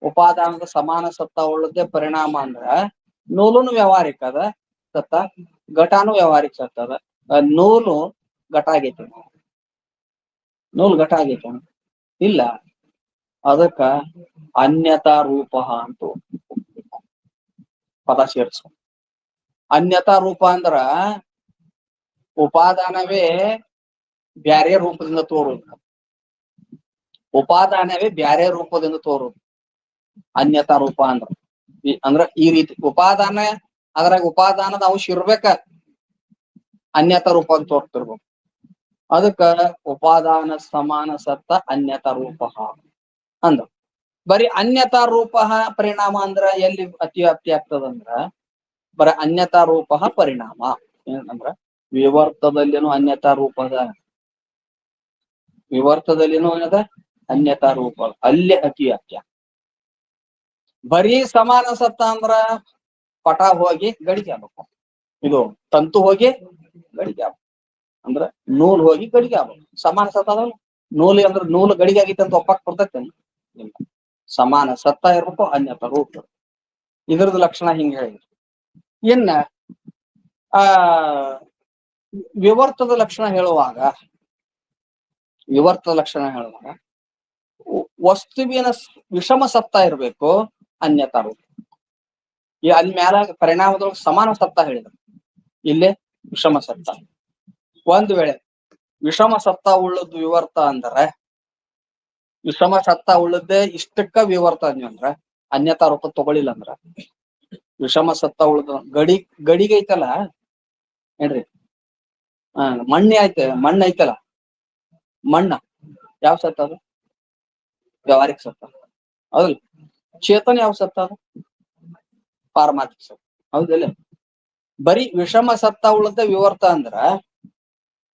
ಉಪಾದಾನದ ಸಮಾನ ಸತ್ತ ಉಳ್ಳದ್ದೇ ಪರಿಣಾಮ ಅಂದ್ರ ನೂಲುನು ವ್ಯವಹಾರಿಕ ಅದ ಸತ್ತ, ಘಟಾನು ವ್ಯವಹಾರಿಕ ಸತ್ತ ಅದ. ನೂಲು ಘಟ ಆಗೈತಿ? ನೂಲು ಘಟ ಆಗೈತಿ? ಇಲ್ಲ. ಅದಕ್ಕ ಅನ್ಯತಾ ರೂಪ ಅಂತ ಪದ ಸೇರಿಸ. ಅನ್ಯತಾ ರೂಪ ಅಂದ್ರ ಉಪಾದಾನವೇ ಬ್ಯಾರೆ ರೂಪದಿಂದ ತೋರುದು. ಉಪಾದಾನವೇ ಬ್ಯಾರೆ ರೂಪದಿಂದ ತೋರುದು ಅನ್ಯತಾ ರೂಪ ಅಂದ್ರ ಈ ರೀತಿ ಉಪಾದಾನ, ಅದ್ರಾಗ ಉಪಾದಾನದ ಅಂಶ ಇರ್ಬೇಕ, ಅನ್ಯತಾ ರೂಪ ಅಂತ ತೋರ್ತಿರ್ಬೇಕು. ಅದಕ್ಕ ಉಪಾದಾನ ಸಮಾನ ಸತ್ತ ಅನ್ಯತಾ ರೂಪ ಅಂದ್ರ. ಬರೀ ಅನ್ಯತಾ ರೂಪ ಪರಿಣಾಮ ಅಂದ್ರ ಎಲ್ಲಿ ಅತಿವ್ಯಾಪ್ತಿ ಆಗ್ತದಂದ್ರ ಬರೀ ಅನ್ಯತಾ ರೂಪ ಪರಿಣಾಮ ಏನಂದ್ರ ವಿವರ್ತದಲ್ಲಿನೂ ಅನ್ಯತಾ ರೂಪ ಅದ, ವಿವರ್ತದಲ್ಲಿನೂ ಏನದ? ಅನ್ಯತಾ ರೂಪ. ಅಲ್ಲೇ ಅತಿವ್ಯಾಪ್ತಿ. ಬರೀ ಸಮಾನ ಸತ್ತ ಅಂದ್ರ ಪಟ ಹೋಗಿ ಗಡಿಗೆ ಆಗ್ಬೇಕು, ಇದು ತಂತು ಹೋಗಿ ಗಡಿಗೆ ಆಗ್ಬೇಕು, ಅಂದ್ರ ನೂಲ್ ಹೋಗಿ ಗಡಿಗೆ ಆಗ್ಬೇಕು. ಸಮಾನ ಸತ್ತ ಅದಲ್ಲ, ನೂಲಿ ಅಂದ್ರ ನೂಲು ಗಡಿಗೆ ಆಗಿತ್ತು ಅಂತ ಒಪ್ಪಕ್ ಬರ್ತೈತೆ? ಇಲ್ಲ. ಸಮಾನ ಸತ್ತ ಇರ್ಬೇಕು, ಅನ್ಯತಾ ರೂಪ. ಇದ್ರದ್ದು ಲಕ್ಷಣ ಹಿಂಗ ಹೇಳಿದ್ರು. ಇನ್ನ ಆ ವಿವರ್ತದ ಲಕ್ಷಣ ಹೇಳುವಾಗ ವಸ್ತುವಿನ ವಿಷಮ ಸತ್ತ ಇರ್ಬೇಕು, ಅನ್ಯತಾ ರೂಪ. ಅಲ್ಲಿ ಮ್ಯಾಲ ಪರಿಣಾಮದೊಳಗೆ ಸಮಾನ ಸತ್ತ ಹೇಳಿದ್ರು, ಇಲ್ಲೇ ವಿಷಮ ಸತ್ತ. ಒಂದ್ ವೇಳೆ ವಿಷಮ ಸತ್ತ ಉಳ್ಳದ್ದು ವಿವರ್ತ ಅಂದ್ರೆ, ವಿಷಮ ಸತ್ತ ಉಳ್ಳದ್ದೇ ಇಷ್ಟಕ್ಕ ವಿವರ್ತ ಅಂದ್ರ ಅನ್ಯತಾ ರೂಪ ತಗೊಳಿಲ್ಲ ಅಂದ್ರ, ವಿಷಮ ಸತ್ತ ಉಳ್ದ ಗಡಿಗೆ ಐತಲ್ಲ ಏನ್ರಿ, ಮಣ್ಣ ಐತಲ್ಲ, ಮಣ್ಣ ಯಾವ ಸತ್ತ ಅದು? ವ್ಯವಹಾರಿಕ ಸತ್ತ. ಹೌದಲ್ಲ? ಚೇತನ ಯಾವ ಸತ್ತ ಅದು? ಪಾರಮಾರ್ಥಿಕ ಸತ್ತ. ಹೌದಿಲ್ಲ? ಬರೀ ವಿಷಮ ಸತ್ತ ಉಳ್ಳದ ವಿವರ್ತ ಅಂದ್ರ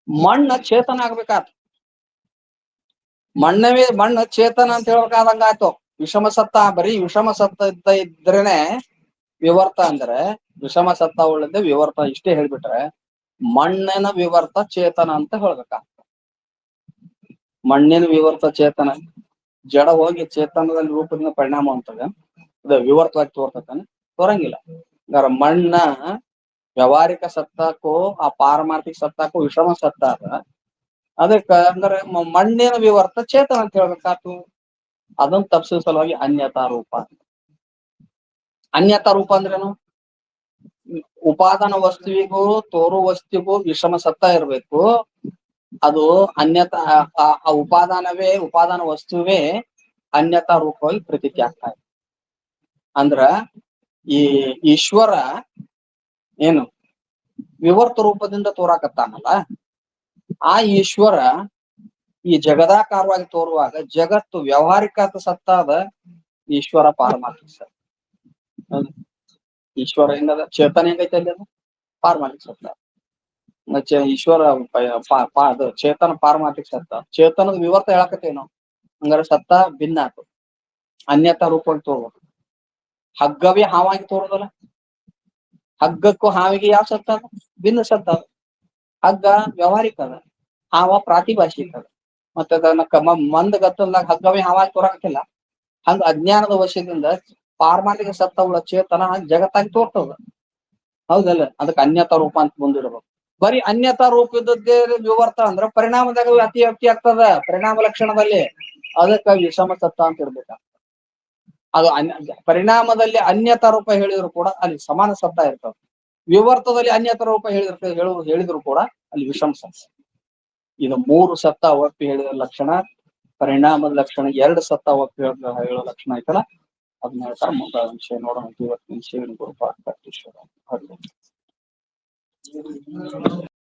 ಮಣ್ಣ ಚೇತನ ಆಗ್ಬೇಕಾತ. ಮಣ್ಣು ಚೇತನ ಅಂತ ಹೇಳ್ಬೇಕಾದಂಗ ಆಯ್ತು. ವಿಷಮ ಸತ್ತ ಬರೀ ವಿಷಮ ಸತ್ತ ಇದ್ರೇನೆ ವಿವರ್ತ ಅಂದ್ರೆ, ವಿಷಮ ಸತ್ತ ಉಳ್ಳದೆ ವಿವರ್ತ ಇಷ್ಟೇ ಹೇಳ್ಬಿಟ್ರೆ ಮಣ್ಣಿನ ವಿವರ್ತ ಚೇತನ ಅಂತ ಹೇಳ್ಬೇಕಾಗ್ತದೆ. ಮಣ್ಣಿನ ವಿವರ್ತ ಚೇತನ, ಜಡ ಹೋಗಿ ಚೇತನದಲ್ಲಿ ರೂಪದಿಂದ ಪರಿಣಾಮ ಅಂತದ, ಅದು ವಿವರ್ತವಾಗಿ ತೋರ್ತತಾನೆ? ತೋರಂಗಿಲ್ಲ. ಮಣ್ಣ ವ್ಯವಹಾರಿಕ ಸತ್ತಾಕು ಆ ಪಾರಮಾರ್ಥಿಕ ಸತ್ತಾಕು ವಿಷಮ ಸತ್ತ ಅದ. ಅದಕ್ಕ ಅಂದ್ರೆ ಮಣ್ಣಿನ ವಿವರ್ತ ಚೇತನ ಅಂತ ಹೇಳ್ಬೇಕಾತು. ಅದನ್ನ ತಪ್ಪಿಸೋ ಸಲುವಾಗಿ ಅನ್ಯತಾ ರೂಪ. ಅನ್ಯತಾ ರೂಪ ಅಂದ್ರೇನು? ಉಪಾದಾನ ವಸ್ತುವಿಗೂ ತೋರು ವಸ್ತುವಿಗೂ ವಿಷಮ ಸತ್ತ ಇರ್ಬೇಕು. ಅದು ಅನ್ಯತಾ ಆ ಉಪಾದಾನ ವಸ್ತುವೇ ಅನ್ಯತಾ ರೂಪವಾಗಿ ಪ್ರತೀತಿ ಆಗ್ತಾ ಇದೆ. ಅಂದ್ರ ಈ ಈಶ್ವರ ಏನು ವಿವರ್ತ ರೂಪದಿಂದ ತೋರಾಕತ್ತಾನಲ್ಲ, ಆ ಈಶ್ವರ ಈ ಜಗದಾಕಾರವಾಗಿ ತೋರುವಾಗ ಜಗತ್ತು ವ್ಯವಹಾರಿಕ ಸತ್ತಾದ, ಈಶ್ವರ ಪಾರಮಾರ್ಥಿಕ ಸತ್ತ. ಈಶ್ವರ ಹೆಂಗದ? ಚೇತನ ಹೆಂಗೈತೆ ಅಲ್ಲಿ? ಅದು ಪಾರಮಾರ್ಥಿಕ ಸತ್ತ. ಈಶ್ವರ ಚೇತನ ಪಾರಮಾರ್ಥಿಕ ಸತ್ತ. ಚೇತನದ ವಿವರ್ತ ಹೇಳಕತ್ತೇವ್ ನಾವು. ಹಂಗಾರೆ ಸತ್ತ ಭಿನ್ನ ಆತು, ಅನ್ಯತಾ ರೂಪವಾಗಿ ತೋರ್ಬೇಕು. ಹಗ್ಗವೇ ಹಾವಾಗಿ ತೋರುದಲ್ಲ, ಹಗ್ಗಕ್ಕೂ ಹಾವಿಗೆ ಯಾವ ಸತ್ತ ಅದ? ಭಿನ್ನ ಸತ್ತ ಅದ. ಹಗ್ಗ ವ್ಯವಹಾರಿಕ ಅದ, ಹಾವ ಪ್ರಾತಿಭಾಷಿಕ ಅದ. ಮತ್ತೆ ಅದನ್ನ ಮಂದ ಗತ್ತಲ್ದಾಗ ಹಗ್ಗವೇ ಹಾವಾಗಿ ತೋರಾಕತ್ತಿಲ್ಲ. ಹಂಗ ಅಜ್ಞಾನದ ವಶದಿಂದ ಪಾರಮಾರ್ಥಿಕ ಸತ್ತ ಉಳ್ಳ ಚೇತನ ಜಗತ್ತಾಗಿ ತೋರ್ತದ. ಹೌದಲ್ಲ? ಅದಕ್ಕೆ ಅನ್ಯತಾ ರೂಪ ಅಂತ ಬಂದಿರ್ಬೇಕು. ಬರೀ ಅನ್ಯತಾ ರೂಪ ಇದ್ದದ್ದೇ ವಿವರ್ತ ಅಂದ್ರ ಪರಿಣಾಮದಾಗ ಅತಿವ್ಯಾಪ್ತಿ ಆಗ್ತದ, ಪರಿಣಾಮ ಲಕ್ಷಣದಲ್ಲಿ. ಅದಕ್ಕ ವಿಷಮ ಸತ್ತ ಅಂತ ಇರ್ಬೇಕಾಗ್ತದೆ. ಅದು ಪರಿಣಾಮದಲ್ಲಿ ಅನ್ಯತಾ ರೂಪ ಹೇಳಿದ್ರು ಕೂಡ ಅಲ್ಲಿ ಸಮಾನ ಸತ್ತ ಇರ್ತದೆ. ವಿವರ್ತದಲ್ಲಿ ಅನ್ಯತಾ ರೂಪ ಹೇಳಿದ್ರು ಕೂಡ ಅಲ್ಲಿ ವಿಷಮ ಸತ್ತ. ಇದು 3 ಸತ್ತ ಒಪ್ಪಿ ಹೇಳಿದ ಲಕ್ಷಣ, ಪರಿಣಾಮದ ಲಕ್ಷಣ 2 ಸತ್ತ ಒಪ್ಪಿ ಹೇಳೋ ಲಕ್ಷಣ ಐತಲ್ಲ, ಅದನ್ನ ಹೇಳ್ತಾರೆ. ಮುಂದೆ ವಿಷಯ ನೋಡೋಣ. ಇವತ್ತಿನ ವಿಷಯ ಗುರುಪಾದ.